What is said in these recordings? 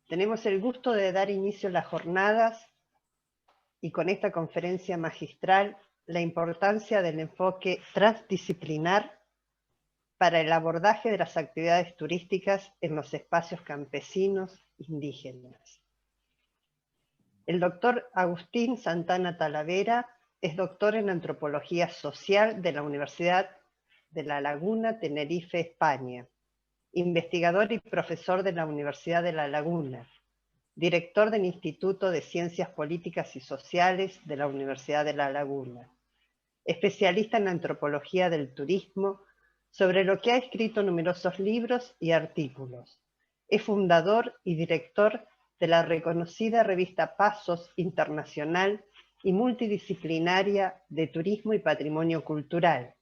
Tenemos el gusto de dar inicio a las jornadas y con esta conferencia magistral la importancia del enfoque transdisciplinar para el abordaje de las actividades turísticas en los espacios campesinos indígenas. El doctor Agustín Santana Talavera es doctor en Antropología Social de la Universidad de La Laguna, Tenerife, España, investigador y profesor de la Universidad de La Laguna, director del Instituto de Ciencias Políticas y Sociales de la Universidad de La Laguna, especialista en antropología del turismo, sobre lo que ha escrito numerosos libros y artículos. Es fundador y director de la reconocida revista Pasos Internacional y multidisciplinaria de turismo y patrimonio cultural.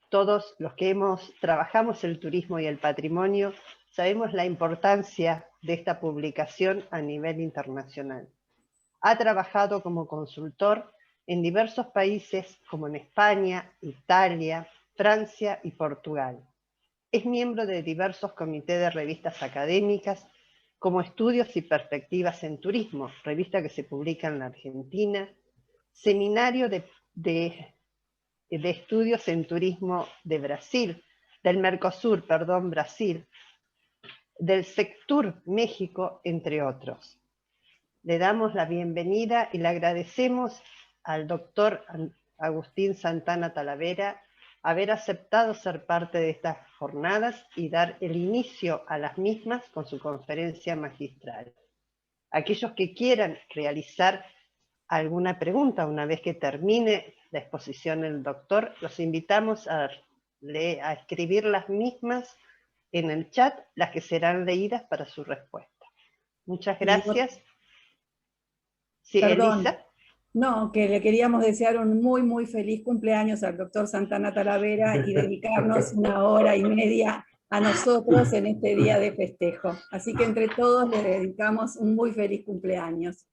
Todos los que trabajamos el turismo y el patrimonio sabemos la importancia de esta publicación a nivel internacional. Ha trabajado como consultor en diversos países como en España, Italia, Francia y Portugal. Es miembro de diversos comités de revistas académicas como Estudios y Perspectivas en Turismo, revista que se publica en la Argentina, Seminario de Estudios en Turismo de Brasil, del Mercosur, Brasil, del Sectur México, entre otros. Le damos la bienvenida y le agradecemos al doctor Agustín Santana Talavera haber aceptado ser parte de estas jornadas y dar el inicio a las mismas con su conferencia magistral. Aquellos que quieran realizar alguna pregunta una vez que termine la exposición del doctor, los invitamos a escribir las mismas en el chat, las que serán leídas para su respuesta. Muchas gracias. Sí, perdón, Elisa. No, que le queríamos desear un muy feliz cumpleaños al doctor Santana Talavera y dedicarnos 1 hora y media a nosotros en este día de festejo. Así que entre todos le dedicamos un muy feliz cumpleaños.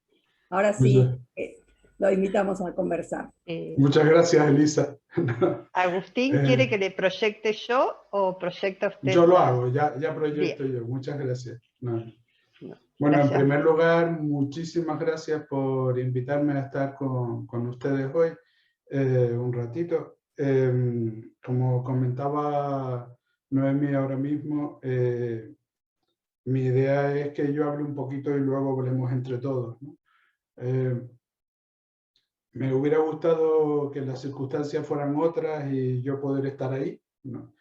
Ahora sí, lo invitamos a conversar. Muchas gracias, Elisa. Agustín, ¿quiere que le proyecte yo o proyecta usted? Yo lo hago, ya proyecto yo. Muchas gracias. Bueno, gracias. En primer lugar, muchísimas gracias por invitarme a estar con ustedes hoy un ratito. Como comentaba Noemí ahora mismo, mi idea es que yo hable un poquito y luego hablemos entre todos, ¿no? Me hubiera gustado que las circunstancias fueran otras y yo poder estar ahí, ¿no?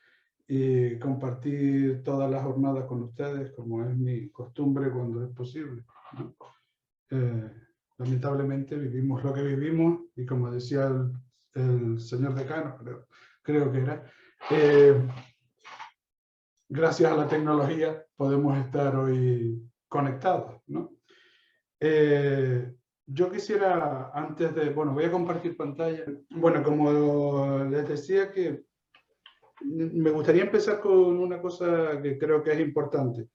Y compartir todas las jornadas con ustedes, como es mi costumbre cuando es posible, ¿no? Lamentablemente vivimos lo que vivimos y como decía el señor decano, creo que era, gracias a la tecnología podemos estar hoy conectados, ¿no? Yo quisiera, antes de, voy a compartir pantalla. Bueno, como les decía, que me gustaría empezar con una cosa que creo que es importante.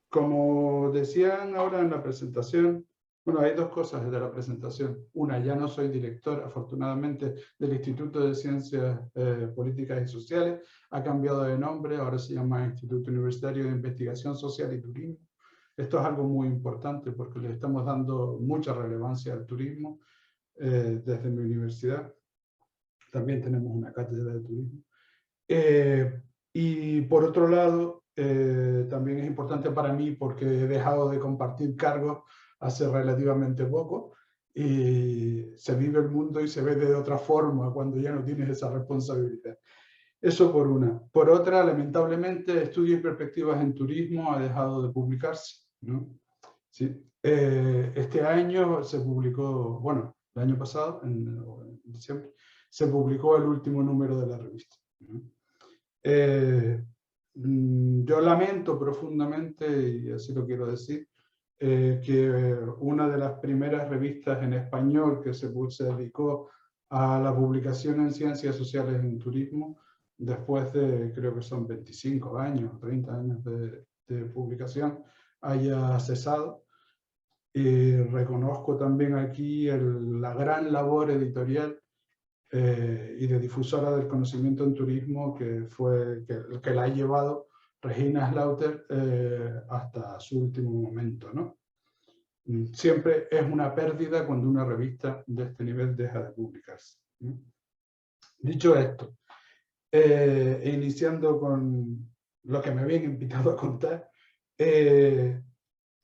Como decían ahora en la presentación, hay dos cosas de la presentación. Una, ya no soy director, afortunadamente, del Instituto de Ciencias Políticas y Sociales. Ha cambiado de nombre, ahora se llama Instituto Universitario de Investigación Social y Turismo. Esto es algo muy importante porque le estamos dando mucha relevancia al turismo desde mi universidad. También tenemos una cátedra de turismo. Y por otro lado, también es importante para mí porque he dejado de compartir cargos hace relativamente poco y se vive el mundo y se ve de otra forma cuando ya no tienes esa responsabilidad. Eso por una. Por otra, lamentablemente, Estudios y Perspectivas en Turismo ha dejado de publicarse, ¿no? Sí. Este año se publicó, el año pasado, en diciembre, se publicó el último número de la revista, ¿no? Yo lamento profundamente, y así lo quiero decir, que una de las primeras revistas en español que se dedicó a la publicación en ciencias sociales en turismo, después de, creo que son 25 años, 30 años de publicación, haya cesado. Y reconozco también aquí la gran labor editorial y de difusora del conocimiento en turismo que la ha llevado Regina Slaughter hasta su último momento, ¿no? Siempre es una pérdida cuando una revista de este nivel deja de publicarse, ¿no? Dicho esto, iniciando con lo que me habían invitado a contar,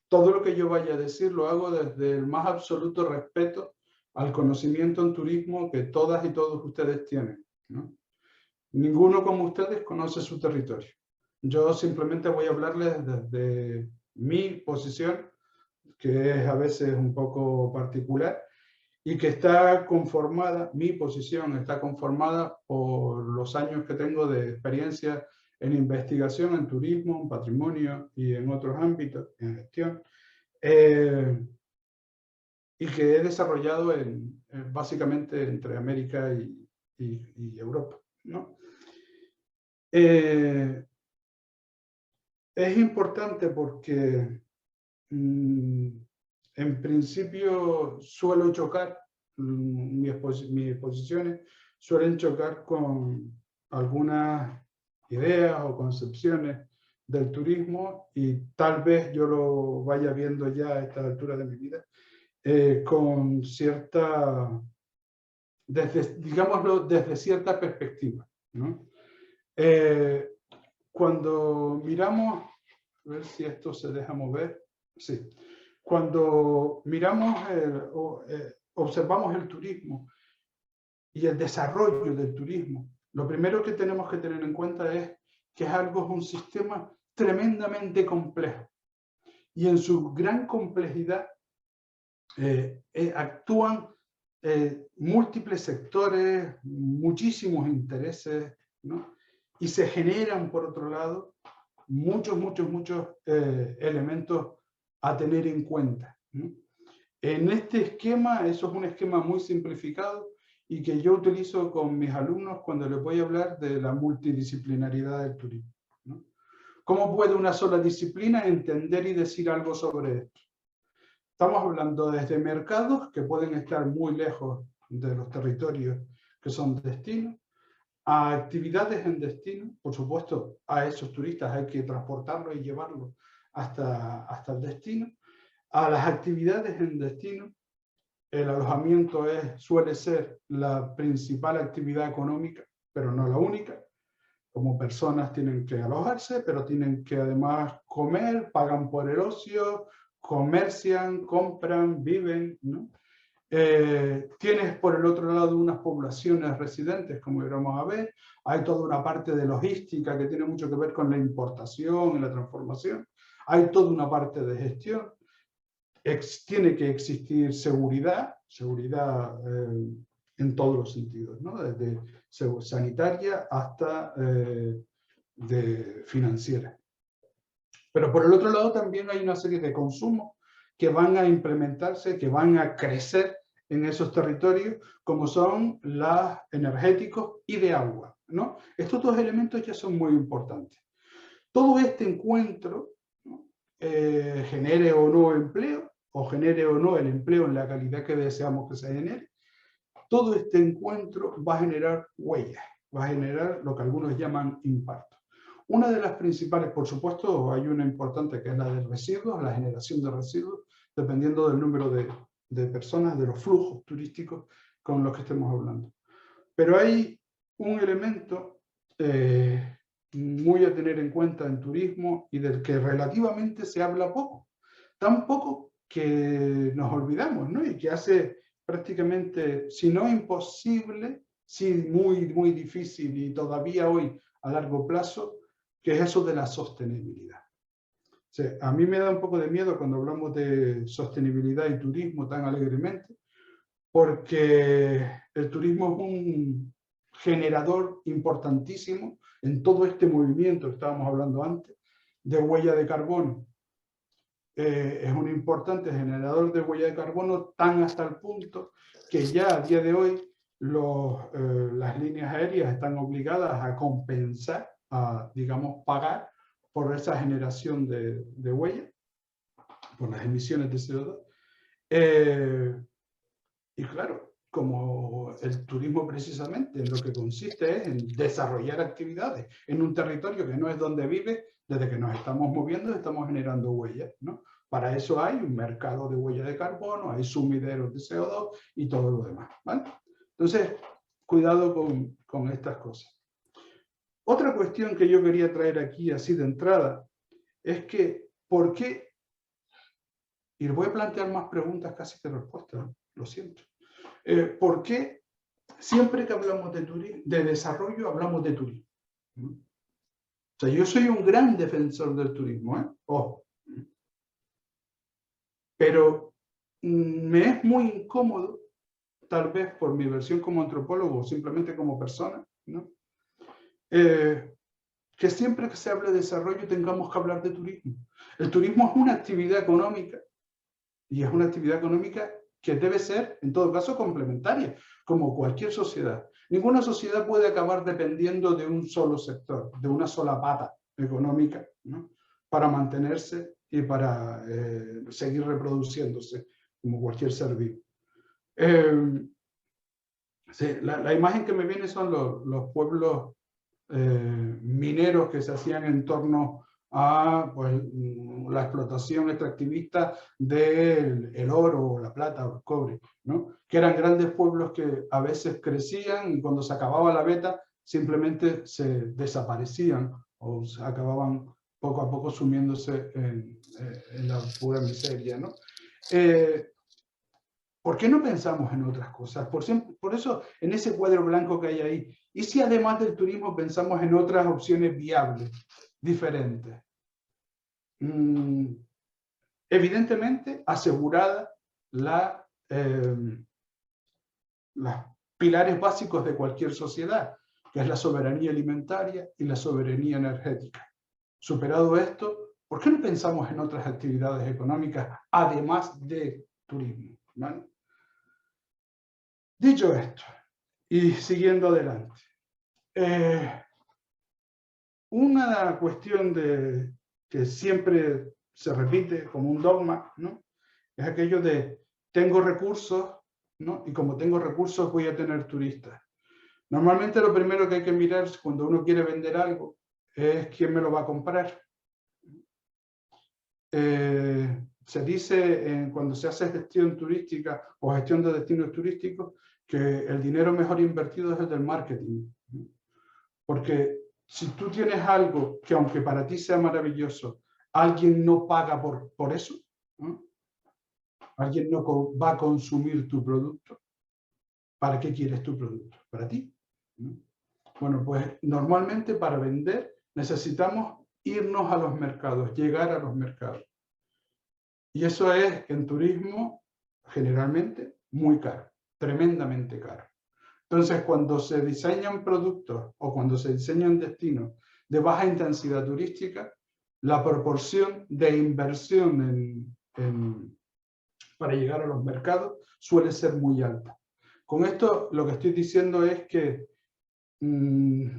todo lo que yo vaya a decir lo hago desde el más absoluto respeto al conocimiento en turismo que todas y todos ustedes tienen, ¿no? Ninguno como ustedes conoce su territorio. Yo simplemente voy a hablarles desde mi posición, que es a veces un poco particular, y que está conformada, mi posición está conformada por los años que tengo de experiencia en investigación, en turismo, en patrimonio y en otros ámbitos, en gestión, y que he desarrollado básicamente entre América y Europa, ¿no? Es importante porque en principio suelo chocar, mis exposiciones suelen chocar con algunas ideas o concepciones del turismo, y tal vez yo lo vaya viendo ya a esta altura de mi vida, con cierta, digámoslo, desde cierta perspectiva, ¿no? Cuando miramos, a ver si esto se deja mover, sí. Cuando miramos, observamos el turismo y el desarrollo del turismo, lo primero que tenemos que tener en cuenta es que es un sistema tremendamente complejo, y en su gran complejidad actúan múltiples sectores, muchísimos intereses, ¿no? Y se generan, por otro lado, muchos elementos a tener en cuenta, ¿no? En este esquema, eso es un esquema muy simplificado y que yo utilizo con mis alumnos cuando les voy a hablar de la multidisciplinaridad del turismo, ¿no? ¿Cómo puede una sola disciplina entender y decir algo sobre esto? Estamos hablando desde mercados que pueden estar muy lejos de los territorios que son destinos, a actividades en destino. Por supuesto, a esos turistas hay que transportarlos y llevarlos hasta el destino. A las actividades en destino, el alojamiento suele ser la principal actividad económica, pero no la única. Como personas tienen que alojarse, pero tienen que además comer, pagan por el ocio, comercian, compran, viven, ¿no? Tienes por el otro lado unas poblaciones residentes, como vamos a ver. Hay toda una parte de logística que tiene mucho que ver con la importación y la transformación. Hay toda una parte de gestión. Tiene que existir seguridad en todos los sentidos, ¿no? Desde sanitaria hasta financiera. Pero por el otro lado también hay una serie de consumos que van a implementarse, que van a crecer en esos territorios, como son los energéticos y de agua, ¿no? Estos dos elementos ya son muy importantes. Todo este encuentro, ¿no? Genere o no empleo, o genere o no el empleo en la calidad que deseamos que se genere, todo este encuentro va a generar huellas, va a generar lo que algunos llaman impacto. Una de las principales, por supuesto, hay una importante que es la de residuos, la generación de residuos, dependiendo del número de personas, de los flujos turísticos con los que estemos hablando. Pero hay un elemento muy a tener en cuenta en turismo y del que relativamente se habla poco. Tan poco que nos olvidamos, ¿no? Y que hace prácticamente, si no imposible, sí muy difícil y todavía hoy a largo plazo, que es eso de la sostenibilidad. O sea, a mí me da un poco de miedo cuando hablamos de sostenibilidad y turismo tan alegremente, porque el turismo es un generador importantísimo en todo este movimiento que estábamos hablando antes, de huella de carbono. Es un importante generador de huella de carbono, tan hasta el punto que ya a día de hoy las líneas aéreas están obligadas a compensar, a, digamos, pagar por esa generación de huella, por las emisiones de CO2. Y claro, como el turismo precisamente en lo que consiste es en desarrollar actividades en un territorio que no es donde vive, Desde que nos estamos moviendo, estamos generando huellas, ¿no? Para eso hay un mercado de huella de carbono, hay sumideros de CO2 y todo lo demás, ¿vale? Entonces, cuidado con estas cosas. Otra cuestión que yo quería traer aquí, así de entrada, es que, ¿por qué? Y les voy a plantear más preguntas casi que respuestas, lo siento. ¿Por qué siempre que hablamos de desarrollo, hablamos de turismo? O sea, yo soy un gran defensor del turismo, ¿eh? Ojo. Pero me es muy incómodo, tal vez por mi versión como antropólogo o simplemente como persona, ¿no? Que siempre que se hable de desarrollo tengamos que hablar de turismo. El turismo es una actividad económica y es una actividad económica que debe ser, en todo caso, complementaria, como cualquier sociedad. Ninguna sociedad puede acabar dependiendo de un solo sector, de una sola pata económica, ¿no? Para mantenerse y para seguir reproduciéndose como cualquier ser vivo. Sí, la imagen que me viene son los pueblos mineros que se hacían en torno a pues, la explotación extractivista del oro, la plata o el cobre, ¿no? Que eran grandes pueblos que a veces crecían y cuando se acababa la veta simplemente se desaparecían o se acababan poco a poco sumiéndose en la pura miseria, ¿no? ¿Por qué no pensamos en otras cosas? Por eso, en ese cuadro blanco que hay ahí, ¿y si además del turismo pensamos en otras opciones viables, diferentes? Evidentemente, asegurada los pilares básicos de cualquier sociedad, que es la soberanía alimentaria y la soberanía energética. Superado esto, ¿por qué no pensamos en otras actividades económicas además de turismo? ¿Vale? Dicho esto, y siguiendo adelante, una cuestión que siempre se repite como un dogma, ¿no? Es aquello de tengo recursos, ¿no? Y como tengo recursos voy a tener turistas. Normalmente lo primero que hay que mirar cuando uno quiere vender algo es quién me lo va a comprar. Se dice cuando se hace gestión turística o gestión de destinos turísticos que el dinero mejor invertido es el del marketing. Porque si tú tienes algo que aunque para ti sea maravilloso, alguien no paga por eso, ¿no? Alguien no va a consumir tu producto, ¿para qué quieres tu producto? Para ti, ¿no? Bueno, pues normalmente para vender necesitamos irnos a los mercados, llegar a los mercados. Y eso es en turismo generalmente muy caro, tremendamente caro. Entonces, cuando se diseñan productos o cuando se diseñan destinos de baja intensidad turística, la proporción de inversión para llegar a los mercados suele ser muy alta. Con esto lo que estoy diciendo es que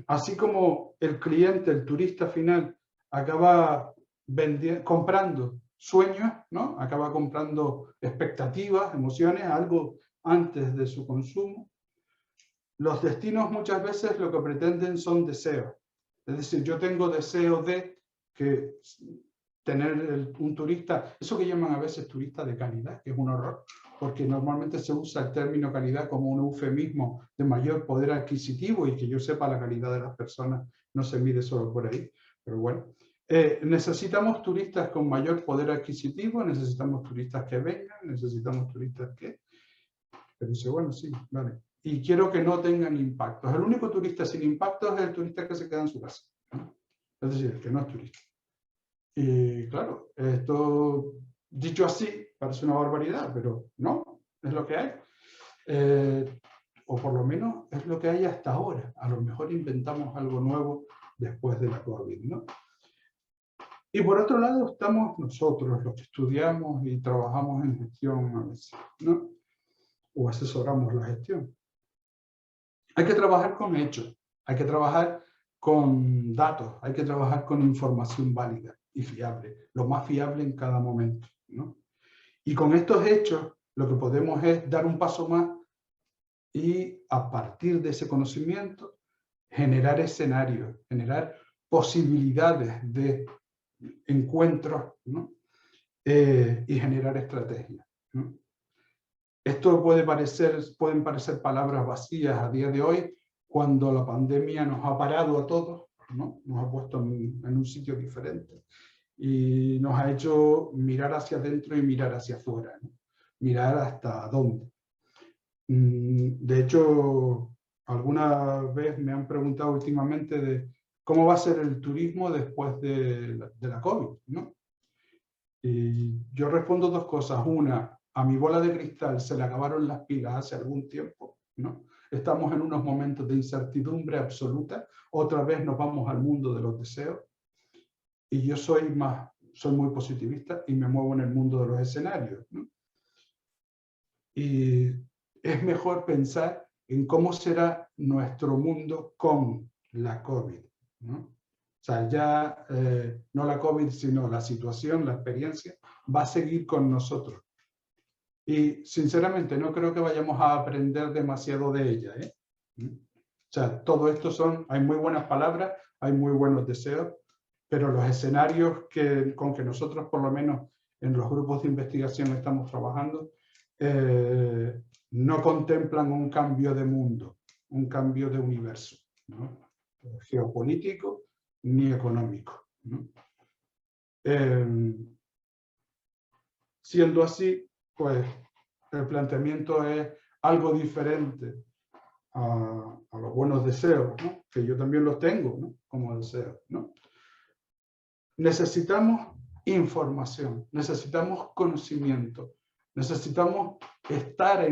así como el cliente, el turista final, acaba comprando sueños, ¿no? Acaba comprando expectativas, emociones, algo antes de su consumo. Los destinos muchas veces lo que pretenden son deseos. Es decir, yo tengo deseo de que tener un turista, eso que llaman a veces turista de calidad, que es un horror, porque normalmente se usa el término calidad como un eufemismo de mayor poder adquisitivo y que yo sepa la calidad de las personas no se mide solo por ahí, pero bueno. Necesitamos turistas con mayor poder adquisitivo, necesitamos turistas que vengan, necesitamos turistas que... Pero dice, bueno, sí, vale. Y quiero que no tengan impactos. El único turista sin impactos es el turista que se queda en su casa, ¿no? Es decir, el que no es turista. Y claro, esto dicho así parece una barbaridad, pero no, es lo que hay. O por lo menos es lo que hay hasta ahora. A lo mejor inventamos algo nuevo después de la COVID, ¿no? Y por otro lado estamos nosotros, los que estudiamos y trabajamos en gestión a veces, ¿no? O asesoramos la gestión. Hay que trabajar con hechos, hay que trabajar con datos, hay que trabajar con información válida y fiable, lo más fiable en cada momento, ¿no? Y con estos hechos lo que podemos es dar un paso más y a partir de ese conocimiento generar escenarios, generar posibilidades de encuentros, ¿no? Y generar estrategias, ¿no? Esto pueden parecer palabras vacías a día de hoy, cuando la pandemia nos ha parado a todos, ¿no? Nos ha puesto en un sitio diferente y nos ha hecho mirar hacia adentro y mirar hacia afuera, ¿no? Mirar hasta dónde. De hecho, alguna vez me han preguntado últimamente de cómo va a ser el turismo después de la COVID, ¿no? Y yo respondo dos cosas. Una, a mi bola de cristal se le acabaron las pilas hace algún tiempo, ¿no? Estamos en unos momentos de incertidumbre absoluta. Otra vez nos vamos al mundo de los deseos. Y yo soy muy positivista y me muevo en el mundo de los escenarios, ¿no? Y es mejor pensar en cómo será nuestro mundo con la COVID, ¿no? O sea, ya no la COVID, sino la situación, la experiencia, va a seguir con nosotros. Y sinceramente no creo que vayamos a aprender demasiado de ella, ¿eh? O sea, todo esto hay muy buenas palabras, hay muy buenos deseos, pero los escenarios con que nosotros, por lo menos en los grupos de investigación estamos trabajando, no contemplan un cambio de mundo, un cambio de universo, ¿no? Geopolítico ni económico, ¿no? Siendo así, pues el planteamiento es algo diferente a los buenos deseos, ¿no? Que yo también los tengo, ¿no? Como deseos, ¿no? Necesitamos información, necesitamos conocimiento, necesitamos estar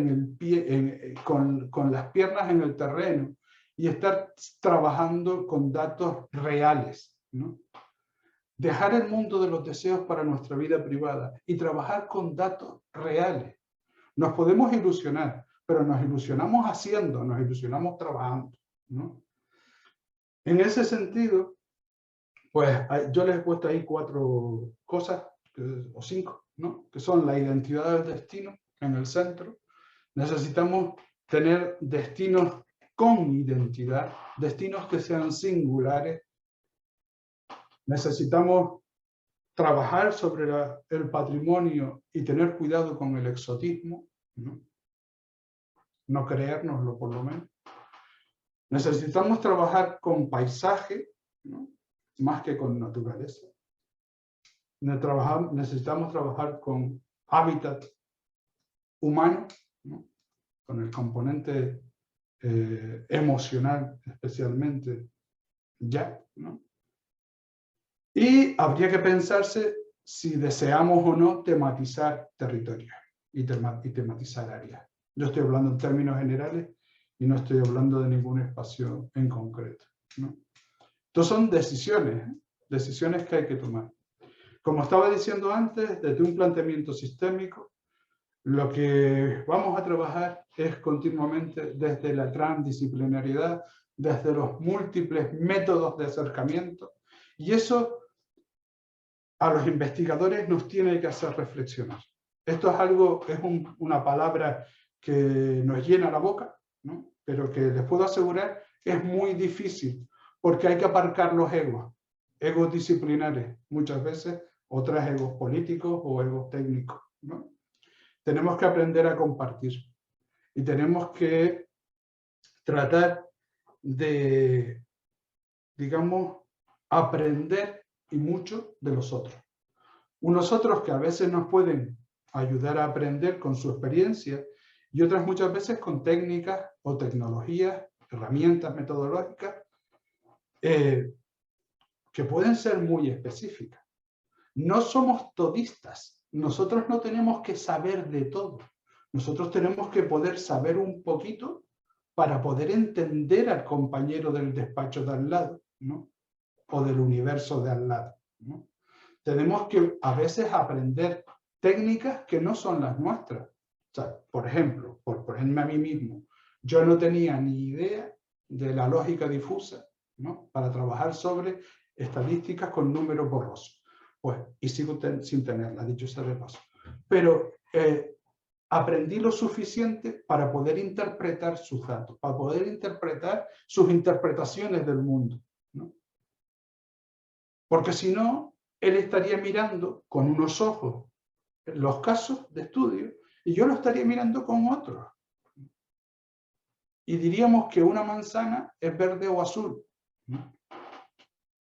con las piernas en el terreno y estar trabajando con datos reales, ¿no? Dejar el mundo de los deseos para nuestra vida privada y trabajar con datos reales. Nos podemos ilusionar, pero nos ilusionamos haciendo, nos ilusionamos trabajando, ¿no? En ese sentido, pues yo les he puesto ahí 4 cosas, o 5, ¿no? Que son la identidad del destino en el centro. Necesitamos tener destinos con identidad, destinos que sean singulares. Necesitamos trabajar sobre el patrimonio y tener cuidado con el exotismo, ¿no? No creérnoslo, por lo menos. Necesitamos trabajar con paisaje, ¿no? Más que con naturaleza. Necesitamos trabajar con hábitat humano, ¿no? Con el componente emocional especialmente ya, ¿no? Y habría que pensarse si deseamos o no tematizar territorios y tematizar áreas. Yo estoy hablando en términos generales y no estoy hablando de ningún espacio en concreto, ¿no? Entonces son decisiones que hay que tomar. Como estaba diciendo antes, desde un planteamiento sistémico, lo que vamos a trabajar es continuamente desde la transdisciplinariedad, desde los múltiples métodos de acercamiento, y eso a los investigadores nos tiene que hacer reflexionar. Esto es una palabra que nos llena la boca, ¿no? Pero que les puedo asegurar es muy difícil, porque hay que aparcar los egos disciplinares muchas veces, otras egos políticos o egos técnicos, ¿no? Tenemos que aprender a compartir y tenemos que tratar de, digamos, aprender y mucho de los otros. Unos otros que a veces nos pueden ayudar a aprender con su experiencia y otras muchas veces con técnicas o tecnologías, herramientas metodológicas que pueden ser muy específicas. No somos todistas. Nosotros no tenemos que saber de todo. Nosotros tenemos que poder saber un poquito para poder entender al compañero del despacho de al lado, ¿no? O del universo de al lado, ¿no? Tenemos que a veces aprender técnicas que no son las nuestras. O sea, por ejemplo, por ponerme a mí mismo, yo no tenía ni idea de la lógica difusa, ¿no? Para trabajar sobre estadísticas con números borrosos. Pues, y sigo sin tenerla, dicho sea de paso. Pero aprendí lo suficiente para poder interpretar sus datos, para poder interpretar sus interpretaciones del mundo, ¿no? Porque si no, él estaría mirando con unos ojos los casos de estudio y yo lo estaría mirando con otros. Y diríamos que una manzana es verde o azul, ¿no?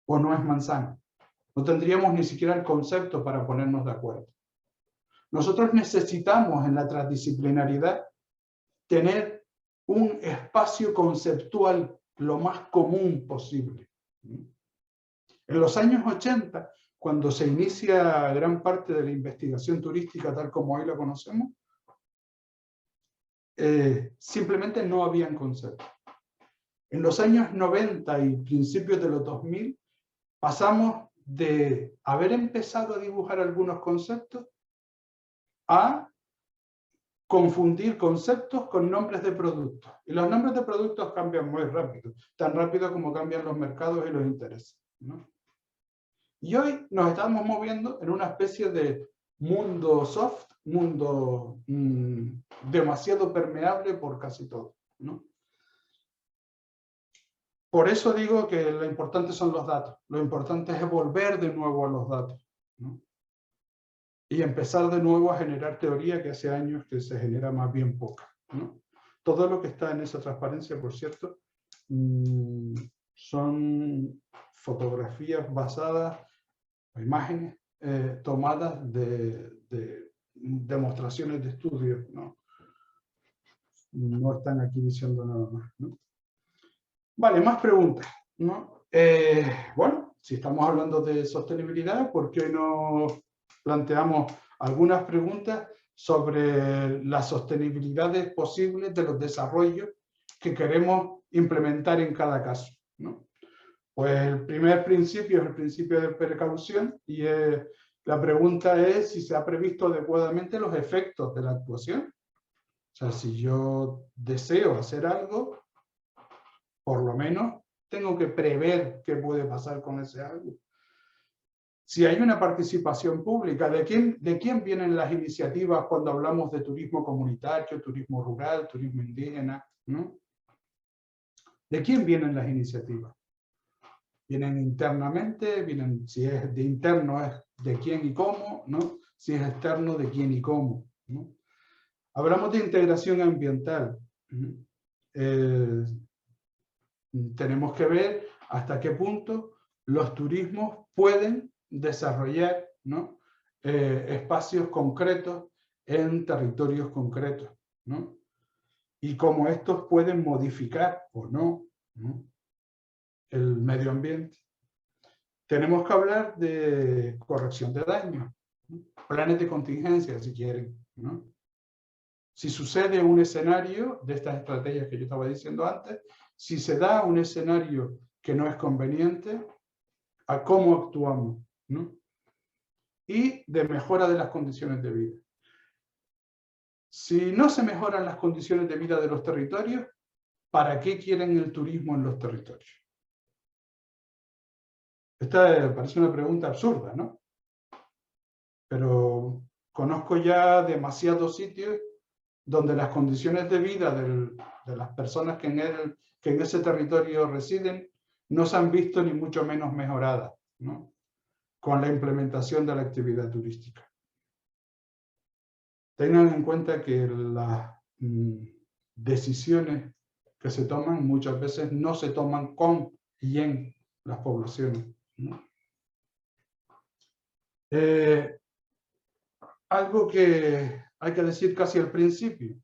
O no es manzana. No tendríamos ni siquiera el concepto para ponernos de acuerdo. Nosotros necesitamos en la transdisciplinaridad tener un espacio conceptual lo más común posible. En los años 80, cuando se inicia gran parte de la investigación turística tal como hoy la conocemos, simplemente no habían conceptos. En los años 90 y principios de los 2000, pasamos de haber empezado a dibujar algunos conceptos a confundir conceptos con nombres de productos. Y los nombres de productos cambian muy rápido, tan rápido como cambian los mercados y los intereses, ¿no? Y hoy nos estamos moviendo en una especie de mundo soft, mundo demasiado permeable por casi todo, ¿no? Por eso digo que lo importante son los datos. Lo importante es volver de nuevo a los datos, ¿no? Y empezar de nuevo a generar teoría, que hace años que se genera más bien poca, ¿no? Todo lo que está en esa transparencia, por cierto, son fotografías basadas, imágenes tomadas de demostraciones de estudios, ¿no? No están aquí diciendo nada más, ¿no? Vale, más preguntas, ¿no? Bueno, si estamos hablando de sostenibilidad, ¿por qué no planteamos algunas preguntas sobre las sostenibilidades posibles de los desarrollos que queremos implementar en cada caso, ¿no? Pues el primer principio es el principio de precaución y la pregunta es si se ha previsto adecuadamente los efectos de la actuación. O sea, si yo deseo hacer algo, por lo menos tengo que prever qué puede pasar con ese algo. Si hay una participación pública, ¿de quién vienen las iniciativas cuando hablamos de turismo comunitario, turismo rural, turismo indígena, ¿no? ¿De quién vienen las iniciativas? Vienen internamente, vienen, si es de interno es de quién y cómo, ¿no? Si es externo, de quién y cómo, ¿no? Hablamos de integración ambiental. Tenemos que ver hasta qué punto los turismos pueden desarrollar, ¿no? Espacios concretos en territorios concretos, ¿no? Y cómo estos pueden modificar o no, ¿no? El medio ambiente. Tenemos que hablar de corrección de daños, ¿no? Planes de contingencia, si quieren, ¿no? Si sucede un escenario de estas estrategias que yo estaba diciendo antes, si se da un escenario que no es conveniente, a cómo actuamos, ¿no? Y de mejora de las condiciones de vida. Si no se mejoran las condiciones de vida de los territorios, ¿para qué quieren el turismo en los territorios? Esta parece una pregunta absurda, ¿no? Pero conozco ya demasiados sitios donde las condiciones de vida de las personas que en ese territorio residen no se han visto ni mucho menos mejoradas, ¿no? Con la implementación de la actividad turística. Tengan en cuenta que las decisiones que se toman muchas veces no se toman con y en las poblaciones, ¿no? Algo que hay que decir casi al principio.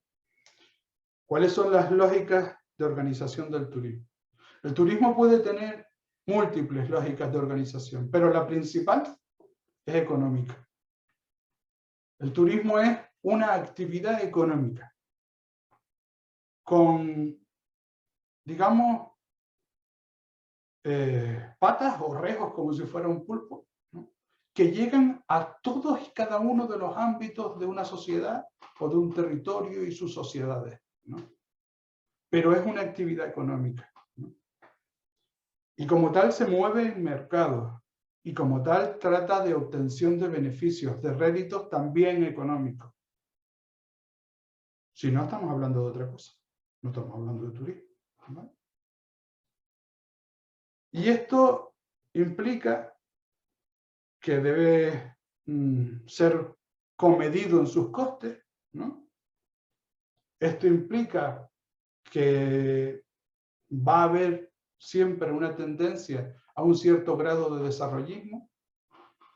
¿Cuáles son las lógicas de organización del turismo? El turismo puede tener múltiples lógicas de organización, pero la principal es económica. El turismo es una actividad económica con, digamos, patas o rejos como si fuera un pulpo, ¿no? Que llegan a todos y cada uno de los ámbitos de una sociedad o de un territorio y sus sociedades, ¿no? Pero es una actividad económica, ¿no? Y como tal se mueve en mercados y como tal trata de obtención de beneficios, de réditos también económicos. Si no, estamos hablando de otra cosa, no estamos hablando de turismo, ¿no? Y esto implica que debe ser comedido en sus costes, ¿no? Esto implica que va a haber siempre una tendencia a un cierto grado de desarrollismo.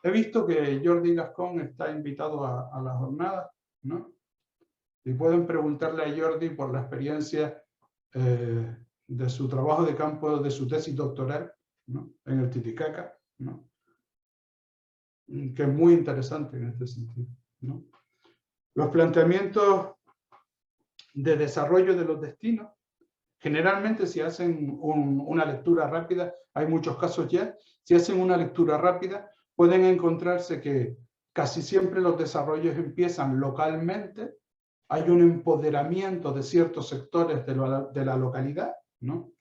He visto que Jordi Gascón está invitado a la jornada, ¿no? Y pueden preguntarle a Jordi por la experiencia de su trabajo de campo, de su tesis doctoral, ¿no? En el Titicaca, ¿no? Que es muy interesante en este sentido, ¿no? Los planteamientos de desarrollo de los destinos, generalmente si hacen una lectura rápida, hay muchos casos ya, si hacen una lectura rápida, pueden encontrarse que casi siempre los desarrollos empiezan localmente, hay un empoderamiento de ciertos sectores de la localidad, ¿no?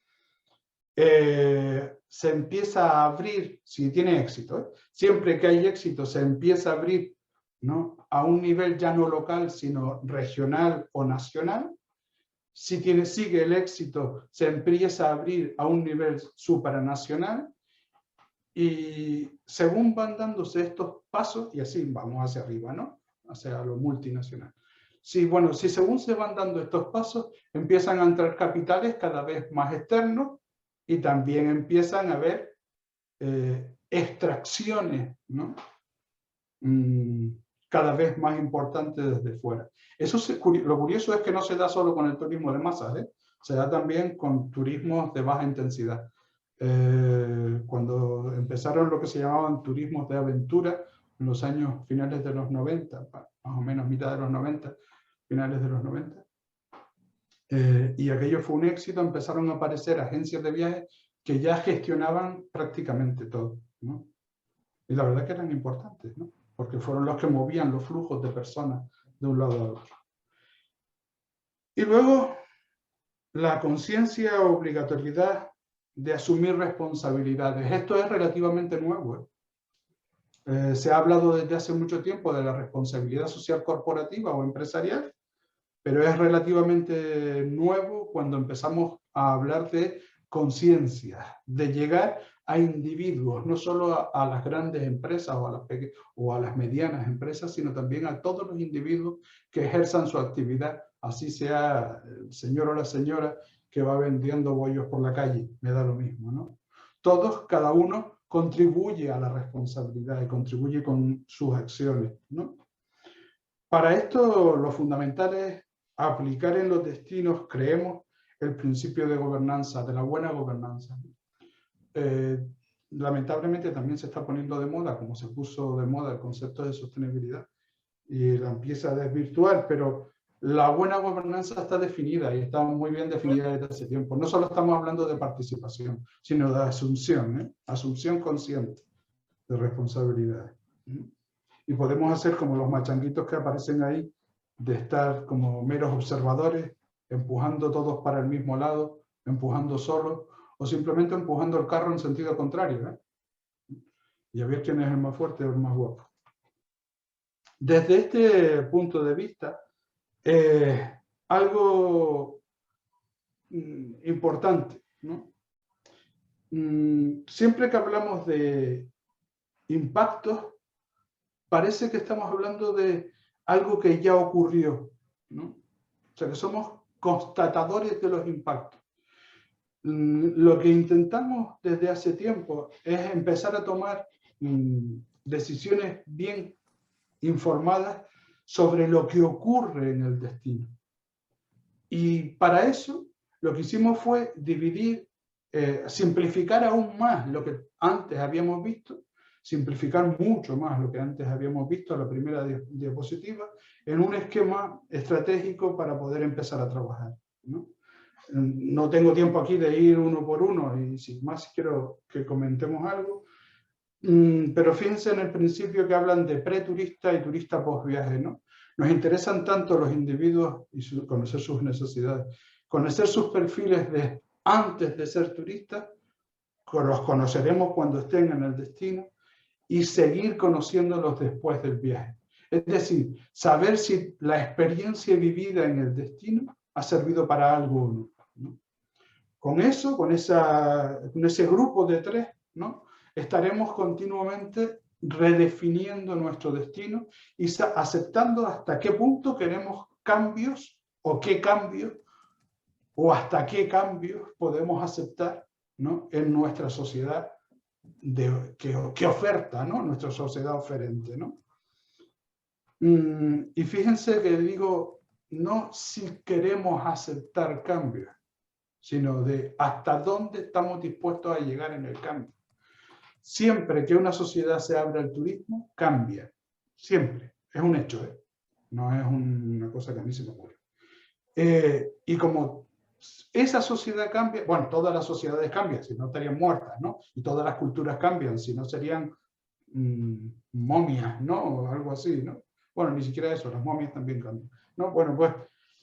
Se empieza a abrir, si tiene éxito, siempre que hay éxito se empieza a abrir, ¿no? A un nivel ya no local, sino regional o nacional. Si sigue el éxito, se empieza a abrir a un nivel supranacional. Y según van dándose estos pasos, y así vamos hacia arriba, ¿no? Hacia lo multinacional. Sí, bueno, si según se van dando estos pasos, empiezan a entrar capitales cada vez más externos y también empiezan a haber extracciones, ¿no? Cada vez más importantes desde fuera. Lo curioso es que no se da solo con el turismo de masas, se da también con turismos de baja intensidad. Cuando empezaron lo que se llamaban turismos de aventura, en los años finales de los 90, más o menos mitad de los 90, finales de los 90, y aquello fue un éxito, empezaron a aparecer agencias de viajes que ya gestionaban prácticamente todo, ¿no? Y la verdad que eran importantes, ¿no? Porque fueron los que movían los flujos de personas de un lado a otro. Y luego, la conciencia o obligatoriedad de asumir responsabilidades. Esto es relativamente nuevo, se ha hablado desde hace mucho tiempo de la responsabilidad social corporativa o empresarial, pero es relativamente nuevo cuando empezamos a hablar de conciencia, de llegar a individuos, no solo a las grandes empresas o a las medianas empresas, sino también a todos los individuos que ejerzan su actividad, así sea el señor o la señora que va vendiendo bollos por la calle, me da lo mismo, ¿no? Todos, cada uno, contribuye a la responsabilidad y contribuye con sus acciones, ¿no? Para esto, lo fundamental es aplicar en los destinos, creemos, el principio de gobernanza, de la buena gobernanza. Lamentablemente también se está poniendo de moda, como se puso de moda el concepto de sostenibilidad, y la empieza a desvirtuar, pero la buena gobernanza está definida y está muy bien definida desde hace tiempo. No solo estamos hablando de participación, sino de asunción, asunción consciente de responsabilidades. Y podemos hacer como los machanguitos que aparecen ahí, de estar como meros observadores, empujando todos para el mismo lado, empujando solos, o simplemente empujando el carro en sentido contrario, y a ver quién es el más fuerte o el más guapo. Desde este punto de vista, algo importante, ¿no? Siempre que hablamos de impactos, parece que estamos hablando de algo que ya ocurrió, ¿no? O sea, que somos constatadores de los impactos. Lo que intentamos desde hace tiempo es empezar a tomar decisiones bien informadas sobre lo que ocurre en el destino. Y para eso lo que hicimos fue dividir, simplificar aún más lo que antes habíamos visto, simplificar mucho más lo que antes habíamos visto, la primera diapositiva, en un esquema estratégico para poder empezar a trabajar, ¿no? No tengo tiempo aquí de ir uno por uno y sin más quiero que comentemos algo, pero fíjense en el principio que hablan de preturista y turista post-viaje, ¿no? Nos interesan tanto los individuos y conocer sus necesidades, conocer sus perfiles de antes de ser turistas, los conoceremos cuando estén en el destino, y seguir conociéndolos después del viaje. Es decir, saber si la experiencia vivida en el destino ha servido para algo o no, ¿no? Con eso, con ese grupo de tres, ¿no? Estaremos continuamente redefiniendo nuestro destino y aceptando hasta qué punto queremos cambios o qué cambios o hasta qué cambios podemos aceptar, ¿no?, en nuestra sociedad que oferta, ¿no?, nuestra sociedad oferente, ¿no? Y fíjense que digo, no si queremos aceptar cambios, sino de hasta dónde estamos dispuestos a llegar en el cambio. Siempre que una sociedad se abre al turismo, cambia. Siempre. Es un hecho, ¿eh? No es una cosa que a mí se me ocurre. Y como esa sociedad cambia, bueno, todas las sociedades cambian, si no estarían muertas, ¿no? Y todas las culturas cambian, si no serían momias, ¿no? O algo así, ¿no? Bueno, ni siquiera eso, las momias también cambian, ¿no? Bueno, pues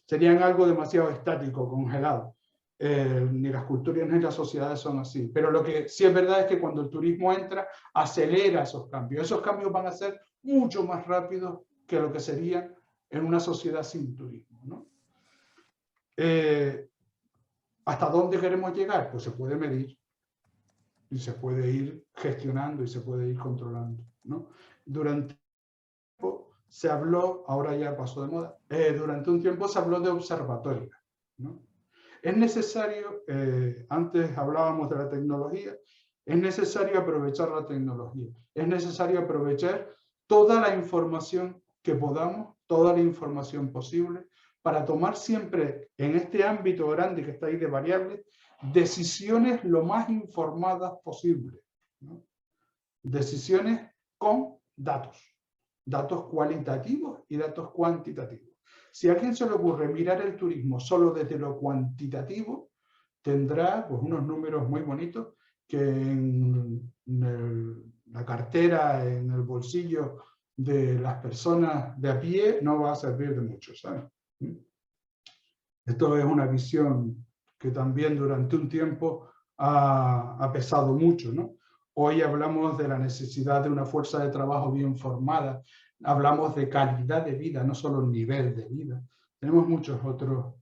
serían algo demasiado estático, congelado. Ni las culturas ni las sociedades son así. Pero lo que sí es verdad es que cuando el turismo entra, acelera esos cambios. Esos cambios van a ser mucho más rápidos que lo que serían en una sociedad sin turismo, ¿no? ¿Hasta dónde queremos llegar? Pues se puede medir y se puede ir gestionando y se puede ir controlando, ¿no? Durante un tiempo se habló, ahora ya pasó de moda, durante un tiempo se habló de observatorios, ¿no? Es necesario, antes hablábamos de la tecnología, es necesario aprovechar la tecnología, es necesario aprovechar toda la información que podamos, toda la información posible, para tomar siempre en este ámbito grande que está ahí de variables, decisiones lo más informadas posible, ¿no? Decisiones con datos, datos cualitativos y datos cuantitativos. Si a alguien se le ocurre mirar el turismo solo desde lo cuantitativo, tendrá pues, unos números muy bonitos que en la cartera, en el bolsillo de las personas de a pie, no va a servir de mucho, ¿sabes? Esto es una visión que también durante un tiempo ha pesado mucho, ¿no? Hoy hablamos de la necesidad de una fuerza de trabajo bien formada, hablamos de calidad de vida, no solo nivel de vida. Tenemos muchos otros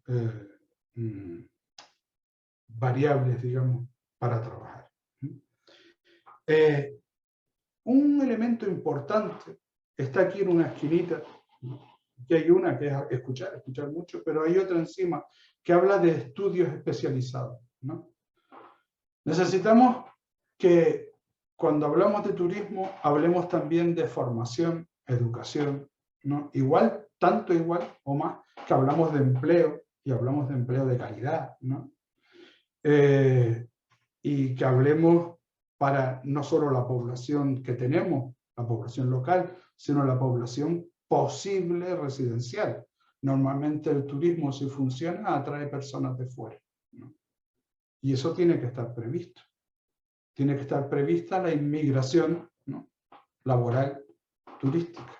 variables, digamos, para trabajar. Un elemento importante está aquí en una esquinita, que hay una que es escuchar mucho, pero hay otra encima que habla de estudios especializados, ¿no? Necesitamos que cuando hablamos de turismo, hablemos también de formación, educación, ¿no? Igual, tanto igual o más que hablamos de empleo, y hablamos de empleo de calidad, ¿no? Y que hablemos para no solo la población que tenemos, la población local, sino la población posible residencial. Normalmente el turismo, si funciona, atrae personas de fuera, ¿no? Y eso tiene que estar previsto. Tiene que estar prevista la inmigración, ¿no?, laboral turística.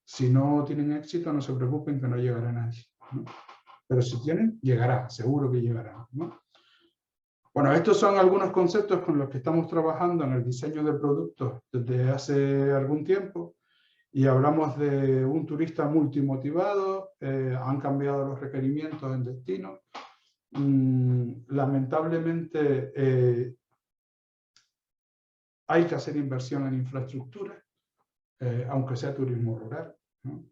Si no tienen éxito, no se preocupen que no llegará nadie, ¿no? Pero si tienen, llegará, seguro que llegará, ¿no? Bueno, estos son algunos conceptos con los que estamos trabajando en el diseño de productos desde hace algún tiempo, y hablamos de un turista multimotivado, han cambiado los requerimientos en destino. Lamentablemente hay que hacer inversión en infraestructura, aunque sea turismo rural, ¿no?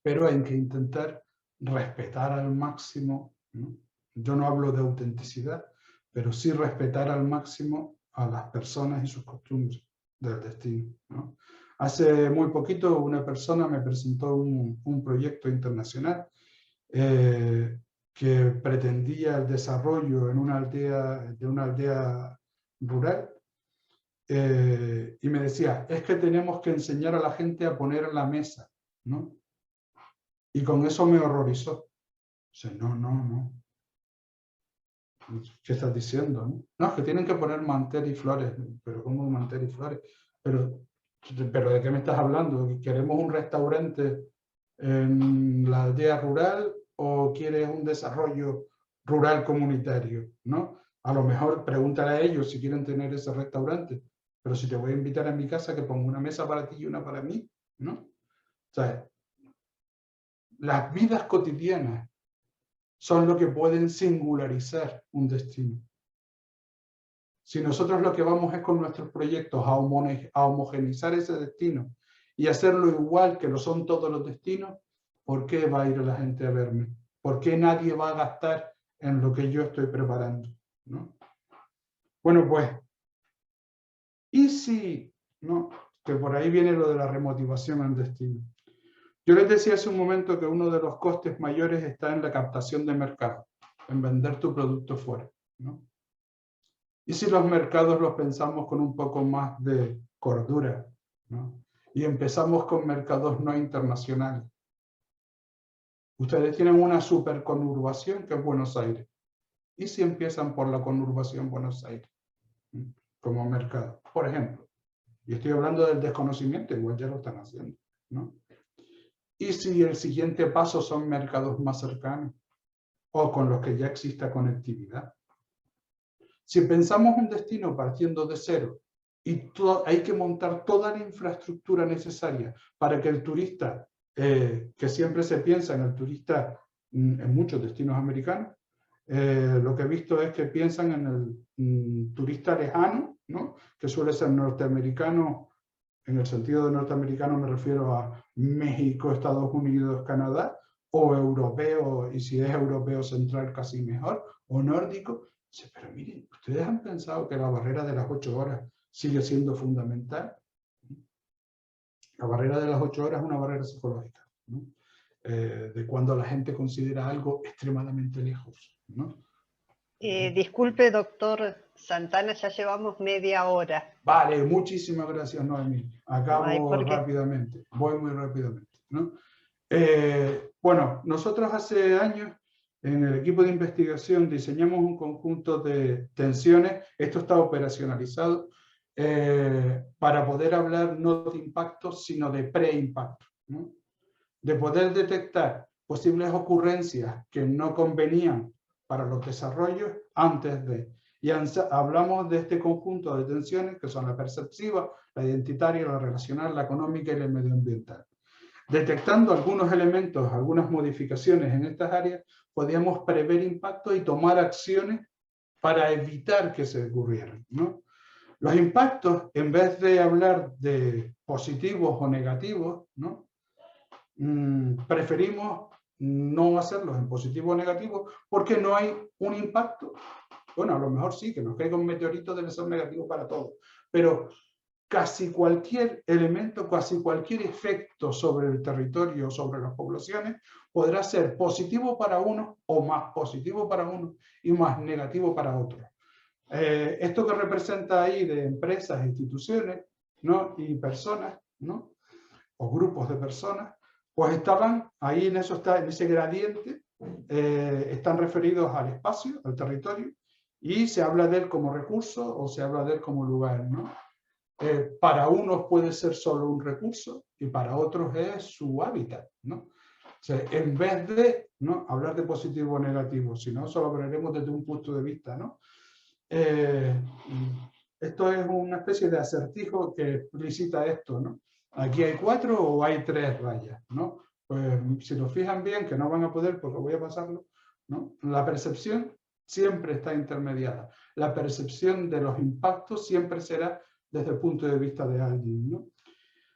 Pero hay que intentar respetar al máximo, ¿no? Yo no hablo de autenticidad, pero sí respetar al máximo a las personas y sus costumbres del destino, ¿no? Hace muy poquito una persona me presentó un proyecto internacional que pretendía el desarrollo en una aldea rural, y me decía, es que tenemos que enseñar a la gente a poner la mesa, ¿no? Y con eso me horrorizó. O sea, no. ¿Qué estás diciendo? No, es que tienen que poner mantel y flores. ¿Pero cómo mantel y flores? ¿Pero de qué me estás hablando? ¿Queremos un restaurante en la aldea rural o quieres un desarrollo rural comunitario, ¿no? A lo mejor pregúntale a ellos si quieren tener ese restaurante, pero si te voy a invitar a mi casa, que ponga una mesa para ti y una para mí, ¿no? O sea, las vidas cotidianas son lo que pueden singularizar un destino. Si nosotros lo que vamos es con nuestros proyectos a homogeneizar ese destino y hacerlo igual que lo son todos los destinos, ¿por qué va a ir la gente a verme? ¿Por qué nadie va a gastar en lo que yo estoy preparando? ¿No? Bueno, pues, ¿y si, no? Que por ahí viene lo de la remotivación al destino. Yo les decía hace un momento que uno de los costes mayores está en la captación de mercado, en vender tu producto fuera, ¿no? ¿Y si los mercados los pensamos con un poco más de cordura, ¿no? Y empezamos con mercados no internacionales? Ustedes tienen una super conurbación que es Buenos Aires. ¿Y si empiezan por la conurbación Buenos Aires? Como mercado, por ejemplo. Y estoy hablando del desconocimiento, igual ya lo están haciendo, ¿no? ¿Y si el siguiente paso son mercados más cercanos? O con los que ya exista conectividad. Si pensamos un destino partiendo de cero y hay que montar toda la infraestructura necesaria para que el turista, que siempre se piensa en el turista en muchos destinos americanos, lo que he visto es que piensan en el turista lejano, ¿no? Que suele ser norteamericano. En el sentido de norteamericano me refiero a México, Estados Unidos, Canadá, o europeo, y si es europeo central casi mejor, o nórdico. Pero miren, ¿ustedes han pensado que la barrera de las 8 horas sigue siendo fundamental? La barrera de las 8 horas es una barrera psicológica, ¿no? De cuando la gente considera algo extremadamente lejos, ¿no? Disculpe, doctor Santana, ya llevamos media hora. Vale, muchísimas gracias, Noemí. Acabo Ay, rápidamente, voy muy rápidamente, ¿no? Bueno, nosotros hace años en el equipo de investigación diseñamos un conjunto de tensiones, esto está operacionalizado, para poder hablar no de impacto, sino de preimpacto, ¿no? De poder detectar posibles ocurrencias que no convenían para los desarrollos antes de. Y hablamos de este conjunto de tensiones que son la perceptiva, la identitaria, la relacional, la económica y la medioambiental. Detectando algunos elementos, algunas modificaciones en estas áreas, podíamos prever impactos y tomar acciones para evitar que se ocurrieran, ¿no? Los impactos, en vez de hablar de positivos o negativos, ¿no? Preferimos no hacerlos en positivo o negativo porque no hay un impacto. Bueno, a lo mejor sí, que nos caiga un meteorito debe ser negativo para todos, pero casi cualquier elemento, casi cualquier efecto sobre el territorio, sobre las poblaciones, podrá ser positivo para uno o más positivo para uno y más negativo para otro. Esto que representa ahí de empresas, instituciones, ¿no? Y personas, ¿no? O grupos de personas, pues estaban ahí en ese gradiente, están referidos al espacio, al territorio, y se habla de él como recurso o se habla de él como lugar, ¿no? Para unos puede ser solo un recurso y para otros es su hábitat, ¿no? O sea, en vez de, ¿no?, hablar de positivo o negativo, sino solo hablaremos desde un punto de vista, ¿no? Esto es una especie de acertijo que explicita esto, ¿no? Aquí hay 4 o hay 3 rayas, ¿no? Pues si lo fijan bien, que no van a poder, pues voy a pasarlo, ¿no? La percepción siempre está intermediada. La percepción de los impactos siempre será desde el punto de vista de alguien, ¿no?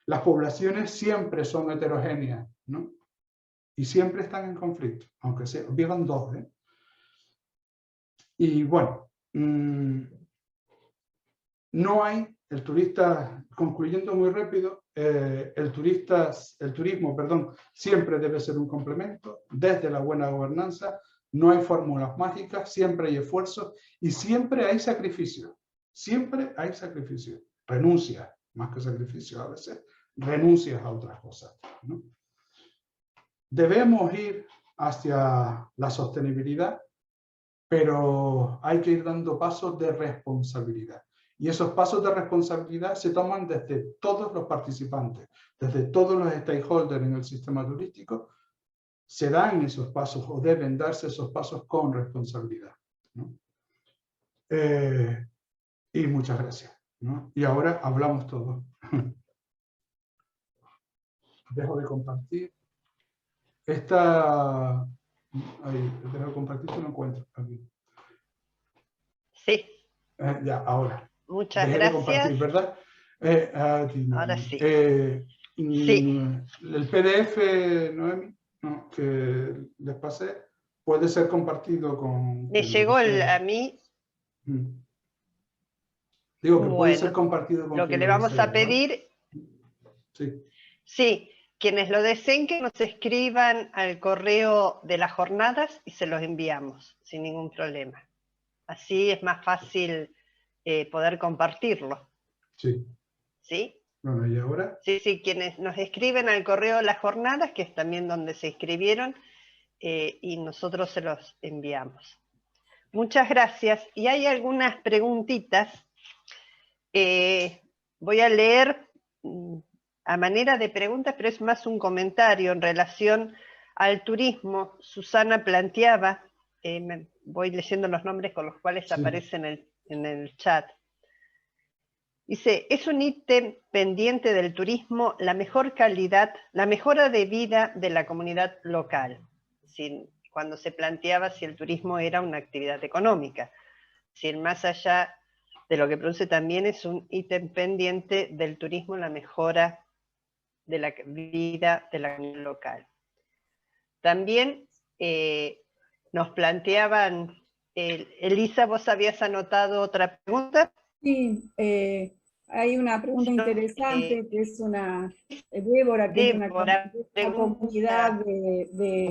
Las poblaciones siempre son heterogéneas, ¿no? Y siempre están en conflicto, aunque vivan dos, ¿eh? Y bueno, no hay, el turista, concluyendo muy rápido, el turismo, perdón, siempre debe ser un complemento, desde la buena gobernanza, no hay fórmulas mágicas, siempre hay esfuerzo y siempre hay sacrificio, renuncias, más que sacrificio a veces, renuncias a otras cosas, ¿no? Debemos ir hacia la sostenibilidad, pero hay que ir dando pasos de responsabilidad. Y esos pasos de responsabilidad se toman desde todos los participantes, desde todos los stakeholders en el sistema turístico. Se dan esos pasos o deben darse esos pasos con responsabilidad, ¿no? Y muchas gracias, ¿no? Y ahora hablamos todos. Dejo de compartir. Dejo de compartir, no encuentro aquí. Sí. Ya, ahora. Muchas Dejé de compartir, gracias. ¿verdad? Ahora sí. Sí, El PDF, Noemi, no, que les pasé, puede ser compartido con me quien lo llegó desee. a mí. Digo que puede ser Bueno, compartido con lo que quien le lo vamos desee, a ¿vale? pedir, Sí. sí, quienes lo deseen que nos escriban al correo de las jornadas y se los enviamos sin ningún problema. Así es más fácil poder compartirlo. Sí. ¿Sí? Bueno, ¿y ahora? Sí, sí, quienes nos escriben al correo de las jornadas, que es también donde se inscribieron, y nosotros se los enviamos. Muchas gracias. Y hay algunas preguntitas. Voy a leer a manera de preguntas, pero es más un comentario en relación al turismo. Susana planteaba, voy leyendo los nombres con los cuales aparecen en el chat. Dice, es un ítem pendiente del turismo la mejor calidad, la mejora de vida de la comunidad local. Cuando se planteaba si el turismo era una actividad económica. Más allá de lo que produce, también es un ítem pendiente del turismo la mejora de la vida de la comunidad local. También nos planteaban, Elisa, ¿vos habías anotado otra pregunta? Sí, hay una pregunta interesante que es una, Débora, que es de una comunidad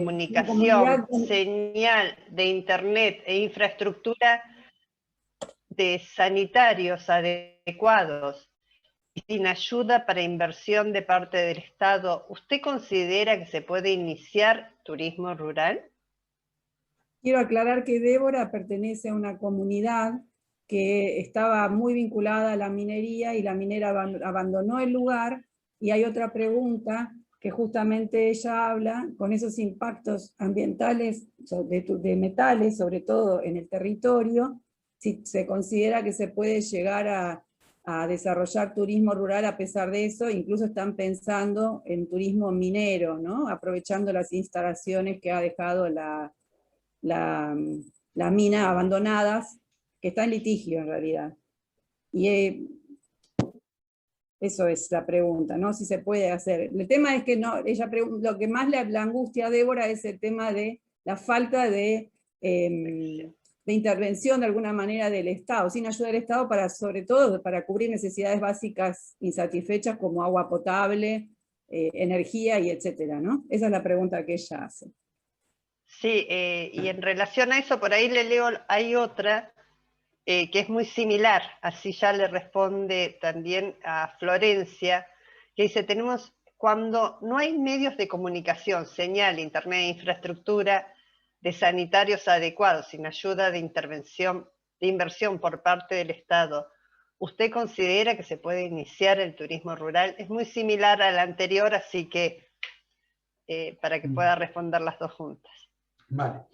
comunicación, señal de internet e infraestructura de sanitarios adecuados y sin ayuda para inversión de parte del Estado, ¿usted considera que se puede iniciar turismo rural? Quiero aclarar que Débora pertenece a una comunidad que estaba muy vinculada a la minería y la minera abandonó el lugar, y hay otra pregunta que justamente ella habla con esos impactos ambientales de metales, sobre todo en el territorio, si se considera que se puede llegar a desarrollar turismo rural a pesar de eso. Incluso están pensando en turismo minero, ¿no? Aprovechando las instalaciones que ha dejado la mina abandonadas, que está en litigio en realidad. Y eso es la pregunta, ¿no? Si se puede hacer. El tema es que no, lo que más le angustia a Débora es el tema de la falta de intervención de alguna manera del Estado, sin ayuda del Estado, sobre todo para cubrir necesidades básicas insatisfechas como agua potable, energía y etcétera, ¿no? Esa es la pregunta que ella hace. Sí, y en relación a eso, por ahí le leo, hay otra que es muy similar, así ya le responde también a Florencia, que dice, cuando no hay medios de comunicación, señal, internet, infraestructura de sanitarios adecuados, sin ayuda de inversión por parte del Estado, ¿usted considera que se puede iniciar el turismo rural? Es muy similar a la anterior, así que para que pueda responder las dos juntas. Vale.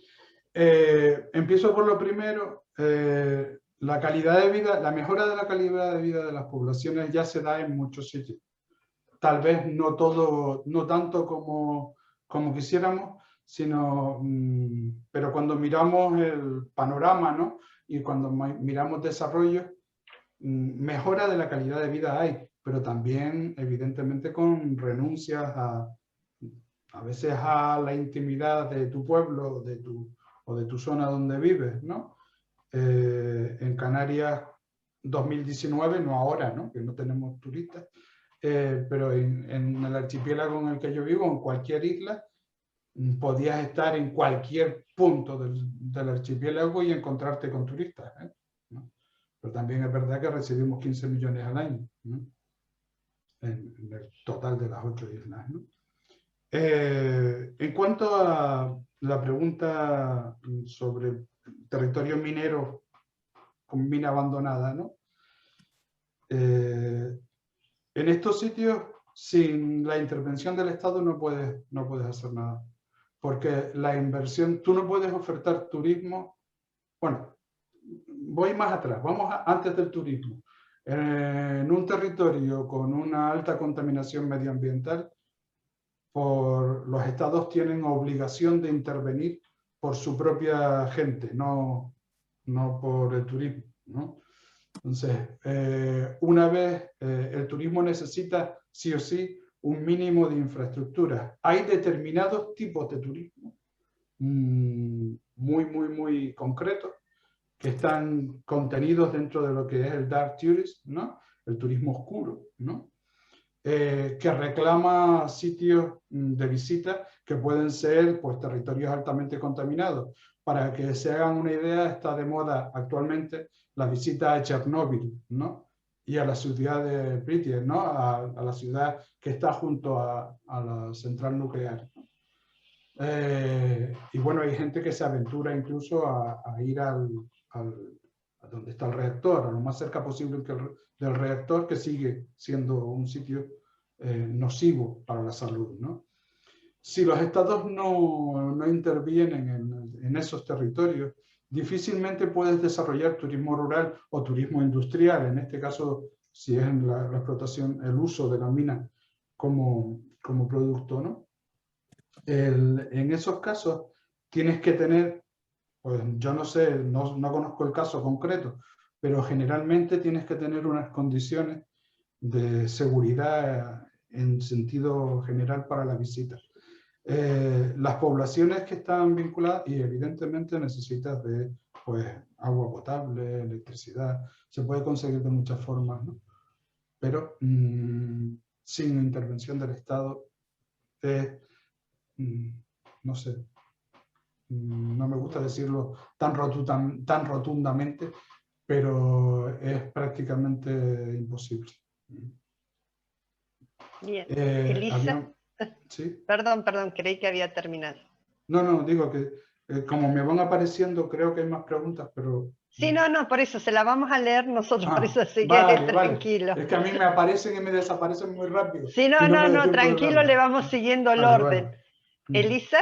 Empiezo por lo primero. La calidad de vida, la mejora de la calidad de vida de las poblaciones ya se da en muchos sitios. Tal vez no tanto como quisiéramos, pero cuando miramos el panorama, ¿no? Y cuando miramos desarrollo, mejora de la calidad de vida hay, pero también evidentemente con renuncias a veces a la intimidad de tu pueblo o de tu zona donde vives, ¿no? En Canarias 2019, no ahora, ¿no? Que no tenemos turistas, pero en el archipiélago en el que yo vivo, en cualquier isla, podías estar en cualquier punto del archipiélago y encontrarte con turistas, ¿no? Pero también es verdad que recibimos 15 millones al año, ¿no? En el total de las 8 islas, ¿no? En cuanto a la pregunta sobre territorio minero con mina abandonada, ¿no? En estos sitios, sin la intervención del Estado no puedes hacer nada, porque la inversión, tú no puedes ofertar turismo. Bueno, voy más atrás, antes del turismo. En un territorio con una alta contaminación medioambiental, los estados tienen obligación de intervenir por su propia gente, no por el turismo, ¿no? Entonces, una vez, el turismo necesita sí o sí un mínimo de infraestructura. Hay determinados tipos de turismo muy concretos que están contenidos dentro de lo que es el dark tourism, ¿no? El turismo oscuro, ¿no? Que reclama sitios de visita que pueden ser pues, territorios altamente contaminados. Para que se hagan una idea, está de moda actualmente la visita a Chernóbil, ¿no? Y a la ciudad de Pripyat, ¿no? A la ciudad que está junto a la central nuclear. Y bueno, hay gente que se aventura incluso a ir a donde está el reactor, a lo más cerca posible del reactor, que sigue siendo un sitio nocivo para la salud, ¿no? Si los estados no intervienen en esos territorios, difícilmente puedes desarrollar turismo rural o turismo industrial, en este caso, si es en la explotación, el uso de la mina como producto, ¿no? En esos casos tienes que tener, pues yo no sé, no conozco el caso concreto, pero generalmente tienes que tener unas condiciones de seguridad en sentido general para la visita. Las poblaciones que están vinculadas, y evidentemente necesitas de pues, agua potable, electricidad, se puede conseguir de muchas formas, ¿no? Pero sin intervención del Estado, no sé, no me gusta decirlo tan rotundamente, pero es prácticamente imposible. Bien. Elisa, ¿sí? perdón, creí que había terminado. No, digo que como me van apareciendo, creo que hay más preguntas, pero... Sí, no, por eso se la vamos a leer nosotros, por eso así vale, que tranquilo. Es que a mí me aparecen y me desaparecen muy rápido. Sí, no, tranquilo, le vamos siguiendo el orden. Vale. Elisa.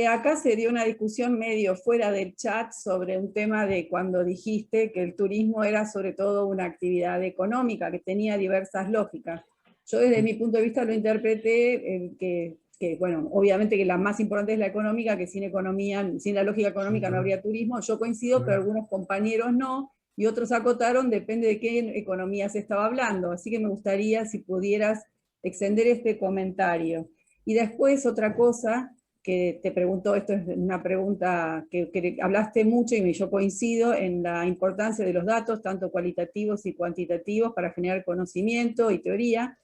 Acá se dio una discusión medio fuera del chat sobre un tema de cuando dijiste que el turismo era sobre todo una actividad económica, que tenía diversas lógicas. Yo desde mi punto de vista lo interpreté que bueno, obviamente que la más importante es la económica, que sin economía, sin la lógica económica no habría turismo. Yo coincido, pero algunos compañeros no, y otros acotaron, depende de qué economía se estaba hablando. Así que me gustaría si pudieras extender este comentario. Y después otra cosa, que te pregunto, esto es una pregunta que hablaste mucho y yo coincido en la importancia de los datos, tanto cualitativos y cuantitativos, para generar conocimiento y teoría.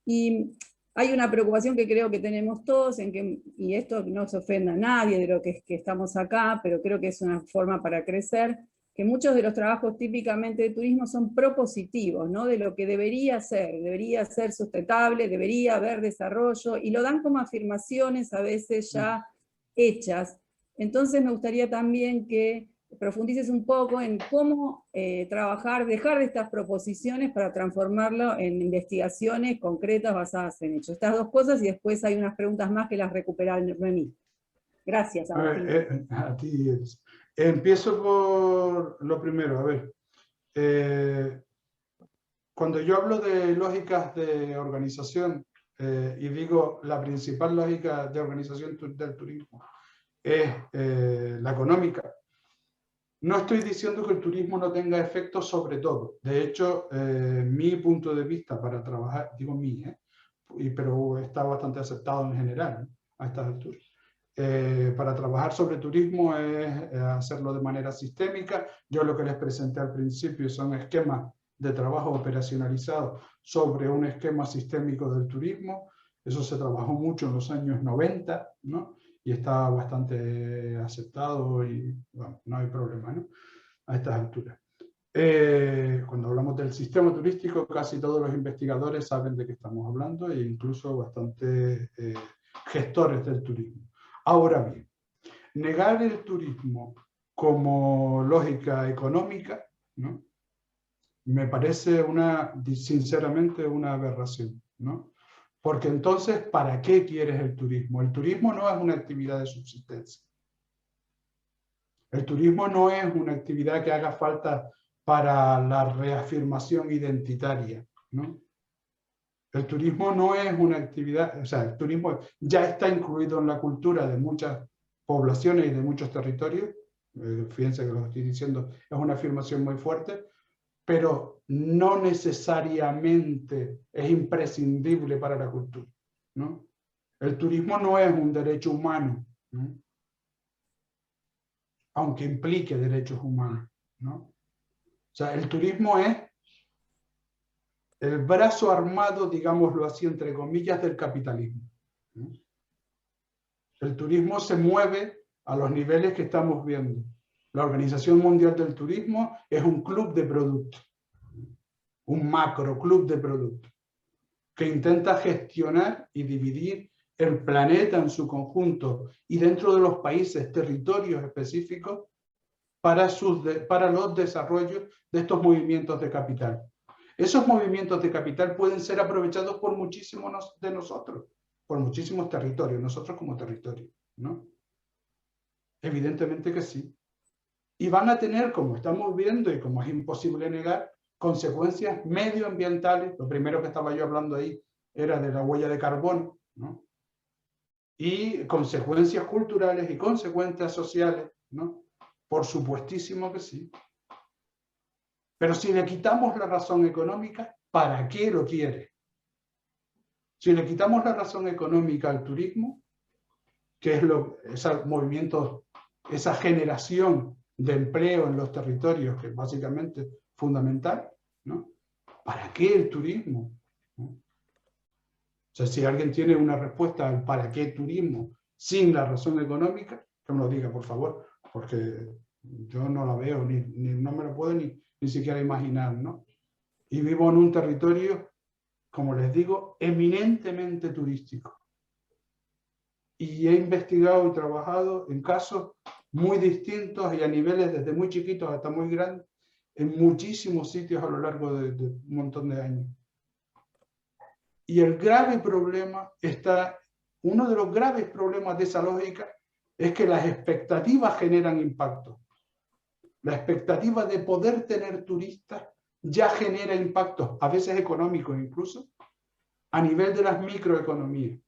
Y hay una preocupación que creo que tenemos todos, y esto no se ofenda a nadie de lo que estamos acá, pero creo que es una forma para crecer, que muchos de los trabajos típicamente de turismo son propositivos, ¿no? De lo que debería ser sustentable, debería haber desarrollo, y lo dan como afirmaciones a veces ya hechas. Entonces me gustaría también que profundices un poco en cómo trabajar, dejar de estas proposiciones para transformarlo en investigaciones concretas basadas en hechos. Estas dos cosas, y después hay unas preguntas más que las recuperará Noemí. Gracias. A ti. Empiezo por lo primero. A ver, cuando yo hablo de lógicas de organización y digo la principal lógica de organización del turismo es la económica, no estoy diciendo que el turismo no tenga efectos sobre todo. De hecho, mi punto de vista para trabajar, digo pero está bastante aceptado en general, ¿no? A estas alturas. Para trabajar sobre turismo es hacerlo de manera sistémica. Yo lo que les presenté al principio son esquemas de trabajo operacionalizados sobre un esquema sistémico del turismo. Eso se trabajó mucho en los años 90, ¿no? Y está bastante aceptado y bueno, no hay problema, ¿no? A estas alturas. Cuando hablamos del sistema turístico, casi todos los investigadores saben de qué estamos hablando e incluso bastantes gestores del turismo. Ahora bien, negar el turismo como lógica económica, ¿no? Me parece sinceramente una aberración, ¿no? Porque entonces, ¿para qué quieres el turismo? El turismo no es una actividad de subsistencia. El turismo no es una actividad que haga falta para la reafirmación identitaria, ¿no? El turismo no es una actividad, o sea, el turismo ya está incluido en la cultura de muchas poblaciones y de muchos territorios, fíjense que lo que estoy diciendo es una afirmación muy fuerte, pero no necesariamente es imprescindible para la cultura, ¿no? El turismo no es un derecho humano, ¿no? Aunque implique derechos humanos, ¿no? O sea, el turismo es el brazo armado, digámoslo así, entre comillas, del capitalismo, ¿no? El turismo se mueve a los niveles que estamos viendo. La Organización Mundial del Turismo es un club de productos, un macro club de productos, que intenta gestionar y dividir el planeta en su conjunto y dentro de los países, territorios específicos para los desarrollos de estos movimientos de capital. Esos movimientos de capital pueden ser aprovechados por muchísimos de nosotros, por muchísimos territorios, nosotros como territorio, ¿no? Evidentemente que sí. Y van a tener, como estamos viendo y como es imposible negar, consecuencias medioambientales. Lo primero que estaba yo hablando ahí era de la huella de carbono, ¿no? Y consecuencias culturales y consecuencias sociales, ¿no? Por supuestísimo que sí. Pero si le quitamos la razón económica, ¿para qué lo quiere? Si le quitamos la razón económica al turismo, que es ese movimiento, esa generación de empleo en los territorios, que es básicamente fundamental, ¿no? ¿Para qué el turismo? ¿No? O sea, si alguien tiene una respuesta al para qué turismo sin la razón económica, que me lo diga, por favor, porque yo no la veo, no me lo puedo ni siquiera imaginar, ¿no? Y vivo en un territorio, como les digo, eminentemente turístico. Y he investigado y trabajado en casos muy distintos y a niveles desde muy chiquitos hasta muy grandes, en muchísimos sitios a lo largo de un montón de años. Y el grave problema uno de los graves problemas de esa lógica es que las expectativas generan impacto. La expectativa de poder tener turistas ya genera impactos, a veces económicos incluso, a nivel de las microeconomías.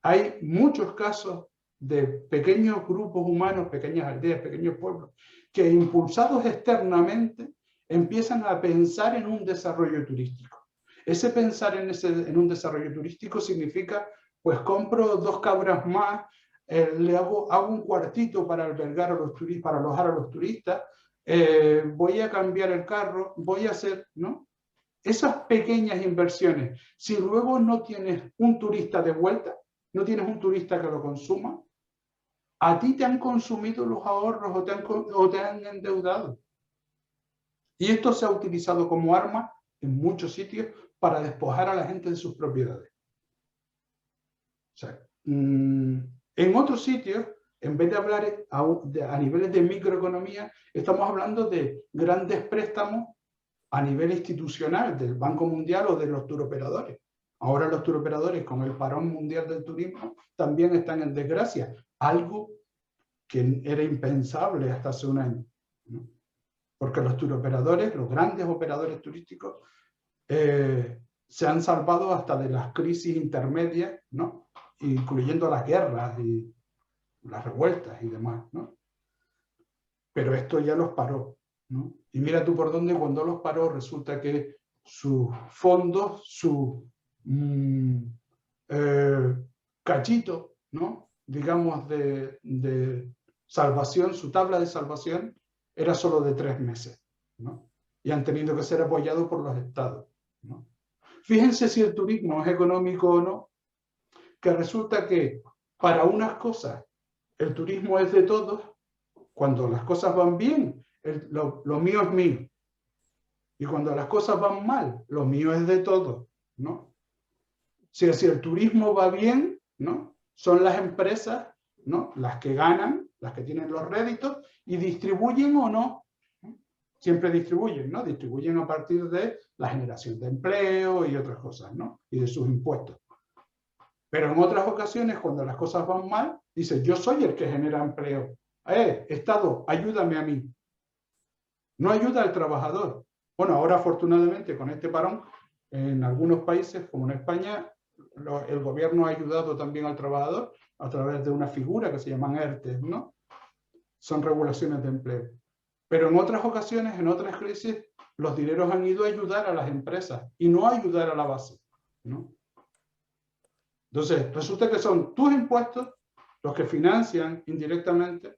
Hay muchos casos de pequeños grupos humanos, pequeñas aldeas, pequeños pueblos, que impulsados externamente empiezan a pensar en un desarrollo turístico. Ese pensar en un desarrollo turístico significa, pues compro 2 cabras más, hago un cuartito para albergar a los turistas, para alojar a los turistas, voy a cambiar el carro, voy a hacer, ¿no? Esas pequeñas inversiones, si luego no tienes un turista de vuelta, no tienes un turista que lo consuma, a ti te han consumido los ahorros o te han endeudado. Y esto se ha utilizado como arma en muchos sitios para despojar a la gente de sus propiedades. O sea, en otros sitios, en vez de hablar a niveles de microeconomía, estamos hablando de grandes préstamos a nivel institucional del Banco Mundial o de los turoperadores. Ahora los turoperadores, con el parón mundial del turismo, también están en desgracia, algo que era impensable hasta hace un año, ¿no? Porque los turoperadores, los grandes operadores turísticos, se han salvado hasta de las crisis intermedias, ¿no? Incluyendo las guerras y las revueltas y demás, ¿no? Pero esto ya los paró, ¿no? Y mira tú por dónde, cuando los paró, resulta que sus fondos, su cachito, ¿no? Digamos, de salvación, su tabla de salvación, era solo de 3 meses, ¿no? Y han tenido que ser apoyados por los estados, ¿no? Fíjense si el turismo es económico o no, que resulta que para unas cosas el turismo es de todos, cuando las cosas van bien, lo mío es mío. Y cuando las cosas van mal, lo mío es de todos, ¿no? Si el turismo va bien, ¿no? Son las empresas, ¿no? Las que ganan, las que tienen los réditos, y distribuyen o no. Siempre distribuyen, ¿no? Distribuyen a partir de la generación de empleo y otras cosas, ¿no? Y de sus impuestos. Pero en otras ocasiones, cuando las cosas van mal, dice, yo soy el que genera empleo. Estado, ayúdame a mí. No ayuda al trabajador. Bueno, ahora afortunadamente con este parón, en algunos países, como en España, el gobierno ha ayudado también al trabajador a través de una figura que se llaman ERTE, ¿no? son regulaciones de empleo. Pero en otras ocasiones, en otras crisis, los dineros han ido a ayudar a las empresas y no a ayudar a la base, ¿no? Entonces, resulta que son tus impuestos los que financian indirectamente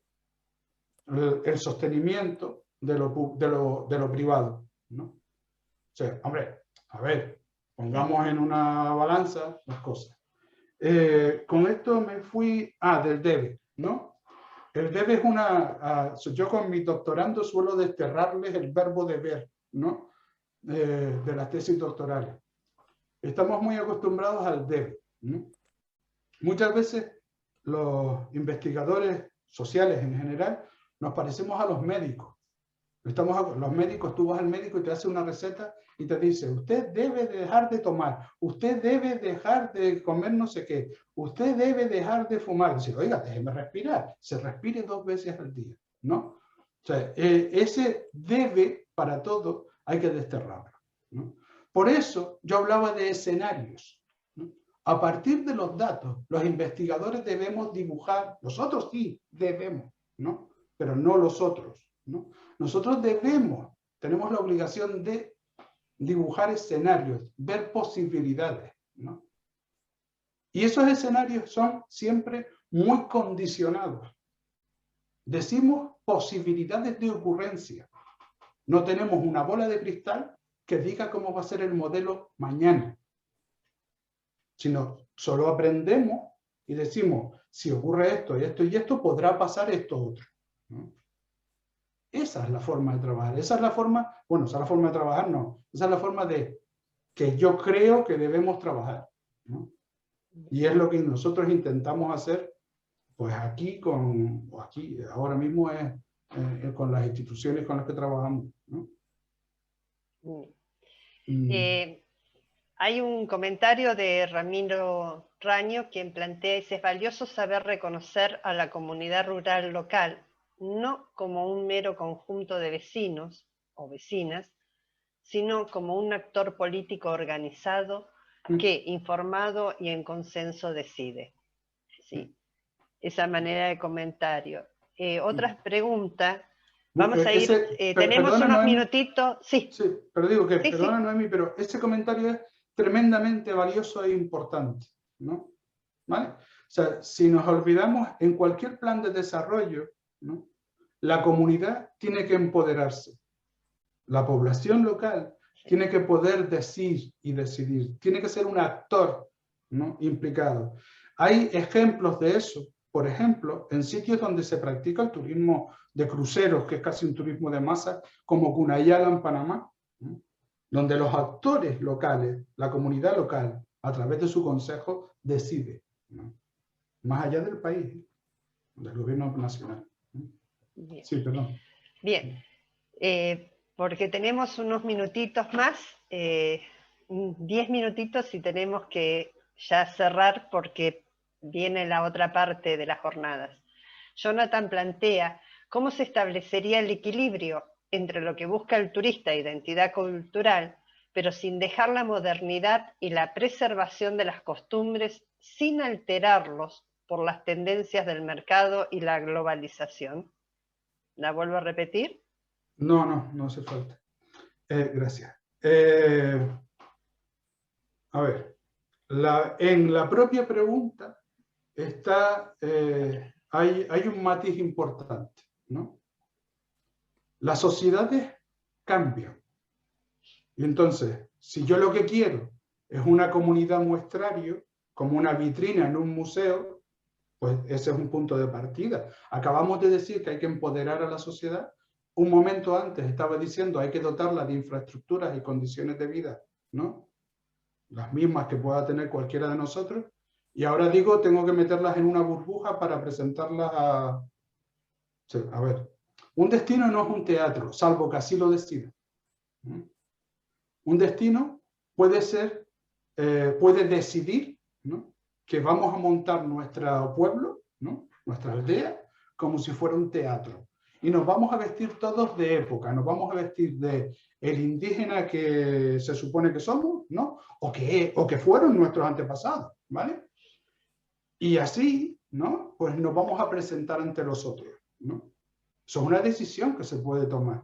el sostenimiento de lo privado, ¿no? O sea, hombre, a ver, pongamos en una balanza las cosas. Con esto me fui, del debe, ¿no? El debe es yo con mi doctorando suelo desterrarles el verbo deber, ¿no? De las tesis doctorales. Estamos muy acostumbrados al debe, ¿no? Muchas veces los investigadores sociales en general nos parecemos a los médicos. Los médicos, tú vas al médico y te hace una receta y te dice, usted debe dejar de tomar, usted debe dejar de comer no sé qué, usted debe dejar de fumar. Dice, oiga, déjeme respirar. Se respire 2 veces al día, ¿no? O sea, ese debe para todo hay que desterrarlo, ¿no? Por eso yo hablaba de escenarios, ¿no? A partir de los datos, los investigadores debemos dibujar, nosotros sí debemos, ¿no? Pero no los otros, ¿no? Nosotros tenemos la obligación de dibujar escenarios, ver posibilidades, ¿no? Y esos escenarios son siempre muy condicionados. Decimos posibilidades de ocurrencia. No tenemos una bola de cristal que diga cómo va a ser el modelo mañana, sino solo aprendemos y decimos, si ocurre esto y esto y esto, podrá pasar esto otro, ¿no? Esa es la forma de trabajar. Esa es la forma, bueno, esa es la forma de trabajar, no. Esa es la forma de que yo creo que debemos trabajar, ¿no? Y es lo que nosotros intentamos hacer, pues aquí, ahora mismo es con las instituciones con las que trabajamos, ¿no? Hay un comentario de Ramiro Raño, quien plantea, dice, es valioso saber reconocer a la comunidad rural local, no como un mero conjunto de vecinos o vecinas, sino como un actor político organizado que, informado y en consenso, decide. ¿Sí? Esa manera de comentario. Otras preguntas. Vamos a ir, tenemos unos Noemi, minutitos. Sí. Sí, pero digo que, sí, perdona sí. Noemi, pero ese comentario es tremendamente valioso e importante, ¿no? ¿Vale? O sea, si nos olvidamos, en cualquier plan de desarrollo, ¿no? La comunidad tiene que empoderarse. La población local tiene que poder decir y decidir. Tiene que ser un actor, ¿no? Implicado. Hay ejemplos de eso, por ejemplo, en sitios donde se practica el turismo de cruceros, que es casi un turismo de masa, como Cunayala en Panamá, ¿no? Donde los actores locales, la comunidad local, a través de su consejo, decide, ¿no? Más allá del país, del gobierno nacional. Bien. Sí, perdón. Bien, porque tenemos unos minutitos más, 10 minutitos y tenemos que ya cerrar porque viene la otra parte de las jornadas. Jonathan plantea cómo se establecería el equilibrio entre lo que busca el turista, identidad cultural, pero sin dejar la modernidad y la preservación de las costumbres sin alterarlos por las tendencias del mercado y la globalización. ¿La vuelvo a repetir? No hace falta. Gracias. A ver, en la propia pregunta está, hay un matiz importante, ¿no? Las sociedades cambian. Y entonces, si yo lo que quiero es una comunidad muestrario, como una vitrina en un museo, pues ese es un punto de partida. Acabamos de decir que hay que empoderar a la sociedad. Un momento antes estaba diciendo hay que dotarla de infraestructuras y condiciones de vida, ¿no? Las mismas que pueda tener cualquiera de nosotros. Y ahora digo, tengo que meterlas en una burbuja para presentarlas a... Sí, a ver, un destino no es un teatro, salvo que así lo decida. Un destino puede ser, puede decidir, ¿no? Que vamos a montar nuestro pueblo, ¿no? Nuestra aldea, como si fuera un teatro. Y nos vamos a vestir todos de época, nos vamos a vestir de el indígena que se supone que somos, ¿no? O que fueron nuestros antepasados, ¿vale? Y así, ¿no? Pues nos vamos a presentar ante los otros, ¿no? Eso es una decisión que se puede tomar.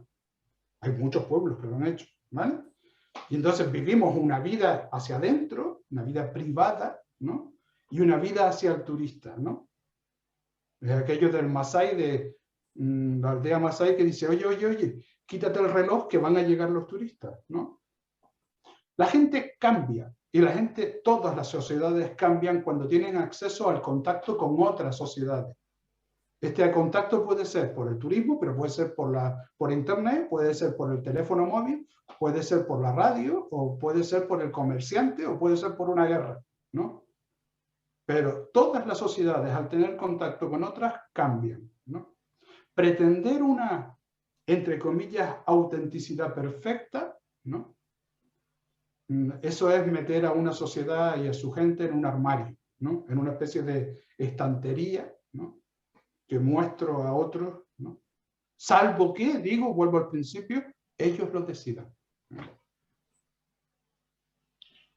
Hay muchos pueblos que lo han hecho, ¿vale? Y entonces vivimos una vida hacia adentro, una vida privada, ¿no? Y una vida hacia el turista, ¿no? Es aquello del Masái, de la aldea Masái, que dice, oye, oye, oye, quítate el reloj que van a llegar los turistas, ¿no? La gente cambia, y la gente, todas las sociedades cambian cuando tienen acceso al contacto con otras sociedades. Este contacto puede ser por el turismo, pero puede ser por internet, puede ser por el teléfono móvil, puede ser por la radio, o puede ser por el comerciante, o puede ser por una guerra, ¿no? Pero todas las sociedades, al tener contacto con otras, cambian, ¿no? Pretender una, entre comillas, autenticidad perfecta, ¿no? Eso es meter a una sociedad y a su gente en un armario, ¿no? En una especie de estantería, ¿no? Que muestro a otros, ¿no? Salvo que, digo, vuelvo al principio, ellos lo decidan.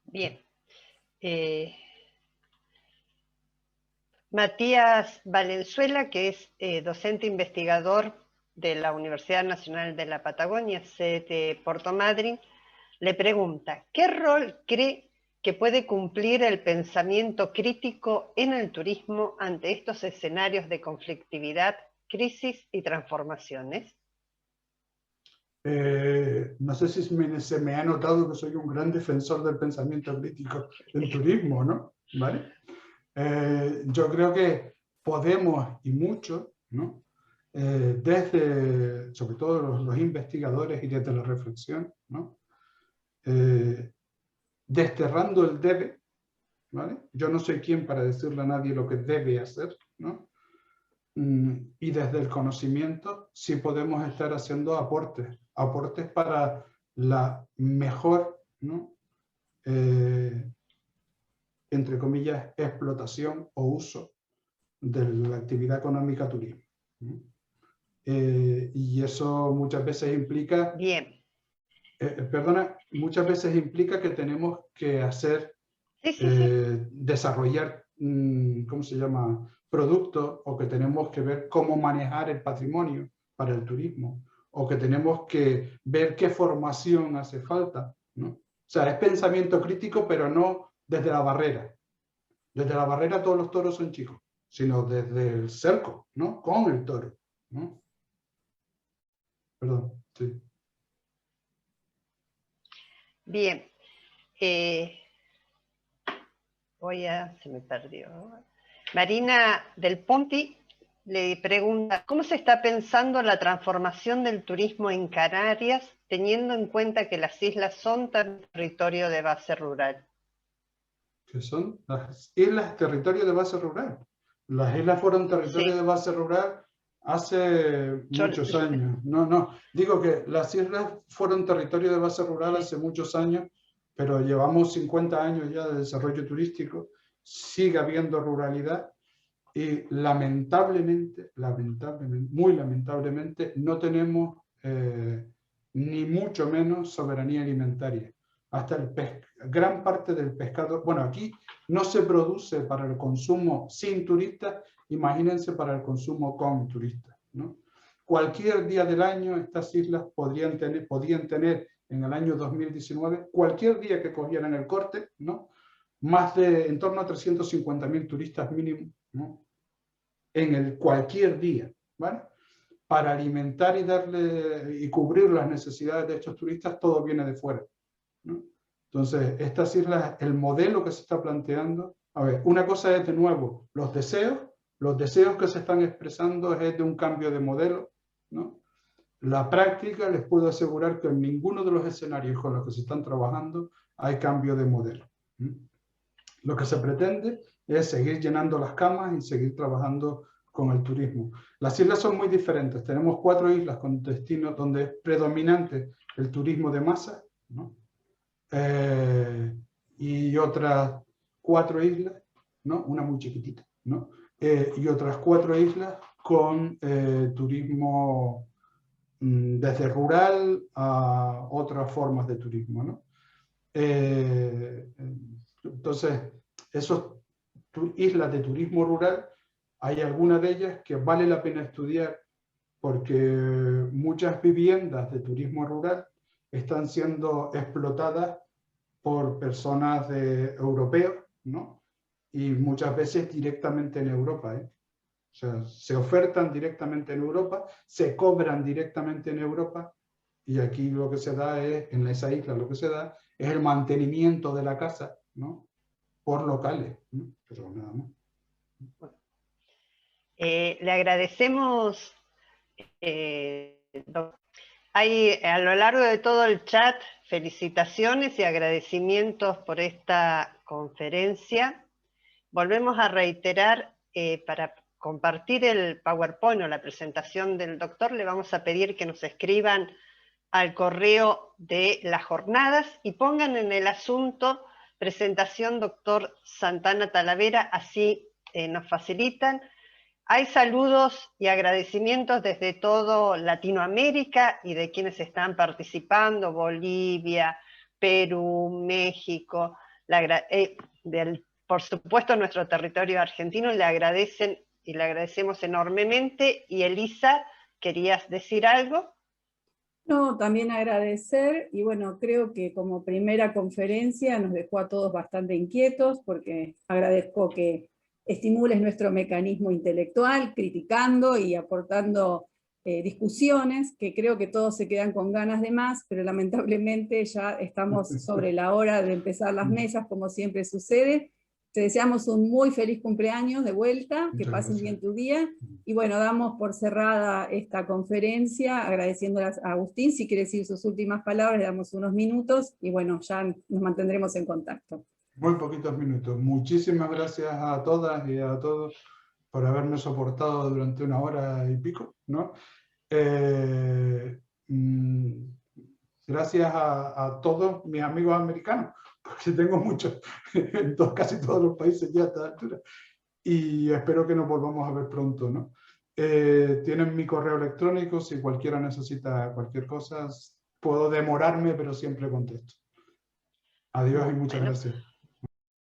Bien. Matías Valenzuela, que es docente investigador de la Universidad Nacional de la Patagonia, sede Puerto Madryn, le pregunta, ¿qué rol cree que puede cumplir el pensamiento crítico en el turismo ante estos escenarios de conflictividad, crisis y transformaciones? No sé si se me ha notado que soy un gran defensor del pensamiento crítico en turismo, ¿no? ¿Vale? Yo creo que podemos, y mucho, ¿no? Desde, sobre todo los investigadores y desde la reflexión, ¿no? Desterrando el debe, ¿vale? Yo no soy quien para decirle a nadie lo que debe hacer, ¿no? Y desde el conocimiento sí podemos estar haciendo aportes para la mejor, ¿no? Entre comillas, explotación o uso de la actividad económica turismo. Y eso muchas veces implica... Bien. Perdona, muchas veces implica que tenemos que hacer, desarrollar, ¿cómo se llama?, productos, o que tenemos que ver cómo manejar el patrimonio para el turismo, o que tenemos que ver qué formación hace falta, ¿no? O sea, es pensamiento crítico, pero no desde la barrera. Desde la barrera todos los toros son chicos, sino desde el cerco, ¿no? Con el toro, ¿no? Perdón, sí. Bien. Se me perdió. Marina Del Ponti le pregunta, ¿cómo se está pensando la transformación del turismo en Canarias, teniendo en cuenta que las islas son territorio de base rural? Que son las islas territorio de base rural. Las islas fueron territorio de base rural hace muchos años. No, digo que las islas fueron territorio de base rural hace muchos años, pero llevamos 50 años ya de desarrollo turístico, sigue habiendo ruralidad y lamentablemente, muy lamentablemente, no tenemos ni mucho menos soberanía alimentaria. Hasta gran parte del pescado, bueno, aquí no se produce para el consumo sin turistas, imagínense para el consumo con turistas, ¿no? Cualquier día del año estas islas podían tener en el año 2019, cualquier día que cogieran el corte, ¿no? En torno a 350.000 turistas mínimo, ¿no? Cualquier día, ¿vale? Para alimentar y cubrir las necesidades de estos turistas, todo viene de fuera, ¿no? Entonces, estas islas, el modelo que se está planteando, a ver, una cosa es de nuevo los deseos que se están expresando es de un cambio de modelo, ¿no? La práctica, les puedo asegurar que en ninguno de los escenarios con los que se están trabajando hay cambio de modelo. Lo que se pretende es seguir llenando las camas y seguir trabajando con el turismo. Las islas son muy diferentes. Tenemos 4 islas con destinos donde es predominante el turismo de masa, ¿no? Y otras 4 islas, ¿no? Una muy chiquitita, ¿no? Y otras 4 islas con turismo desde rural a otras formas de turismo, ¿no? Entonces, esas islas de turismo rural, hay algunas de ellas que vale la pena estudiar porque muchas viviendas de turismo rural están siendo explotadas por personas europeos, ¿no? Y muchas veces directamente en Europa, ¿eh? O sea, se ofertan directamente en Europa, se cobran directamente en Europa, y aquí lo que se da es, en esa isla lo que se da, es el mantenimiento de la casa, ¿no? Por locales, ¿no? Pero nada más. Le agradecemos, hay a lo largo de todo el chat felicitaciones y agradecimientos por esta conferencia. Volvemos a reiterar, para compartir el PowerPoint o la presentación del doctor, le vamos a pedir que nos escriban al correo de las jornadas y pongan en el asunto presentación doctor Santana Talavera, así nos facilitan. Hay saludos y agradecimientos desde todo Latinoamérica y de quienes están participando, Bolivia, Perú, México, por supuesto nuestro territorio argentino, le agradecen y le agradecemos enormemente. Y Elisa, ¿querías decir algo? No, también agradecer, y bueno, creo que como primera conferencia nos dejó a todos bastante inquietos, porque agradezco que estimules nuestro mecanismo intelectual, criticando y aportando discusiones, que creo que todos se quedan con ganas de más, pero lamentablemente ya estamos sobre la hora de empezar las mesas, como siempre sucede. Te deseamos un muy feliz cumpleaños de vuelta, que pases bien tu día, y bueno, damos por cerrada esta conferencia, agradeciéndole a Agustín. Si quiere decir sus últimas palabras, le damos unos minutos, y bueno, ya nos mantendremos en contacto. Muy poquitos minutos. Muchísimas gracias a todas y a todos por haberme soportado durante 1 hora y pico, ¿no? Gracias a todos mis amigos americanos, porque tengo muchos en casi todos los países ya a esta altura. Y espero que nos volvamos a ver pronto, ¿no? Tienen mi correo electrónico, si cualquiera necesita cualquier cosa, puedo demorarme, pero siempre contesto. Adiós y muchas gracias.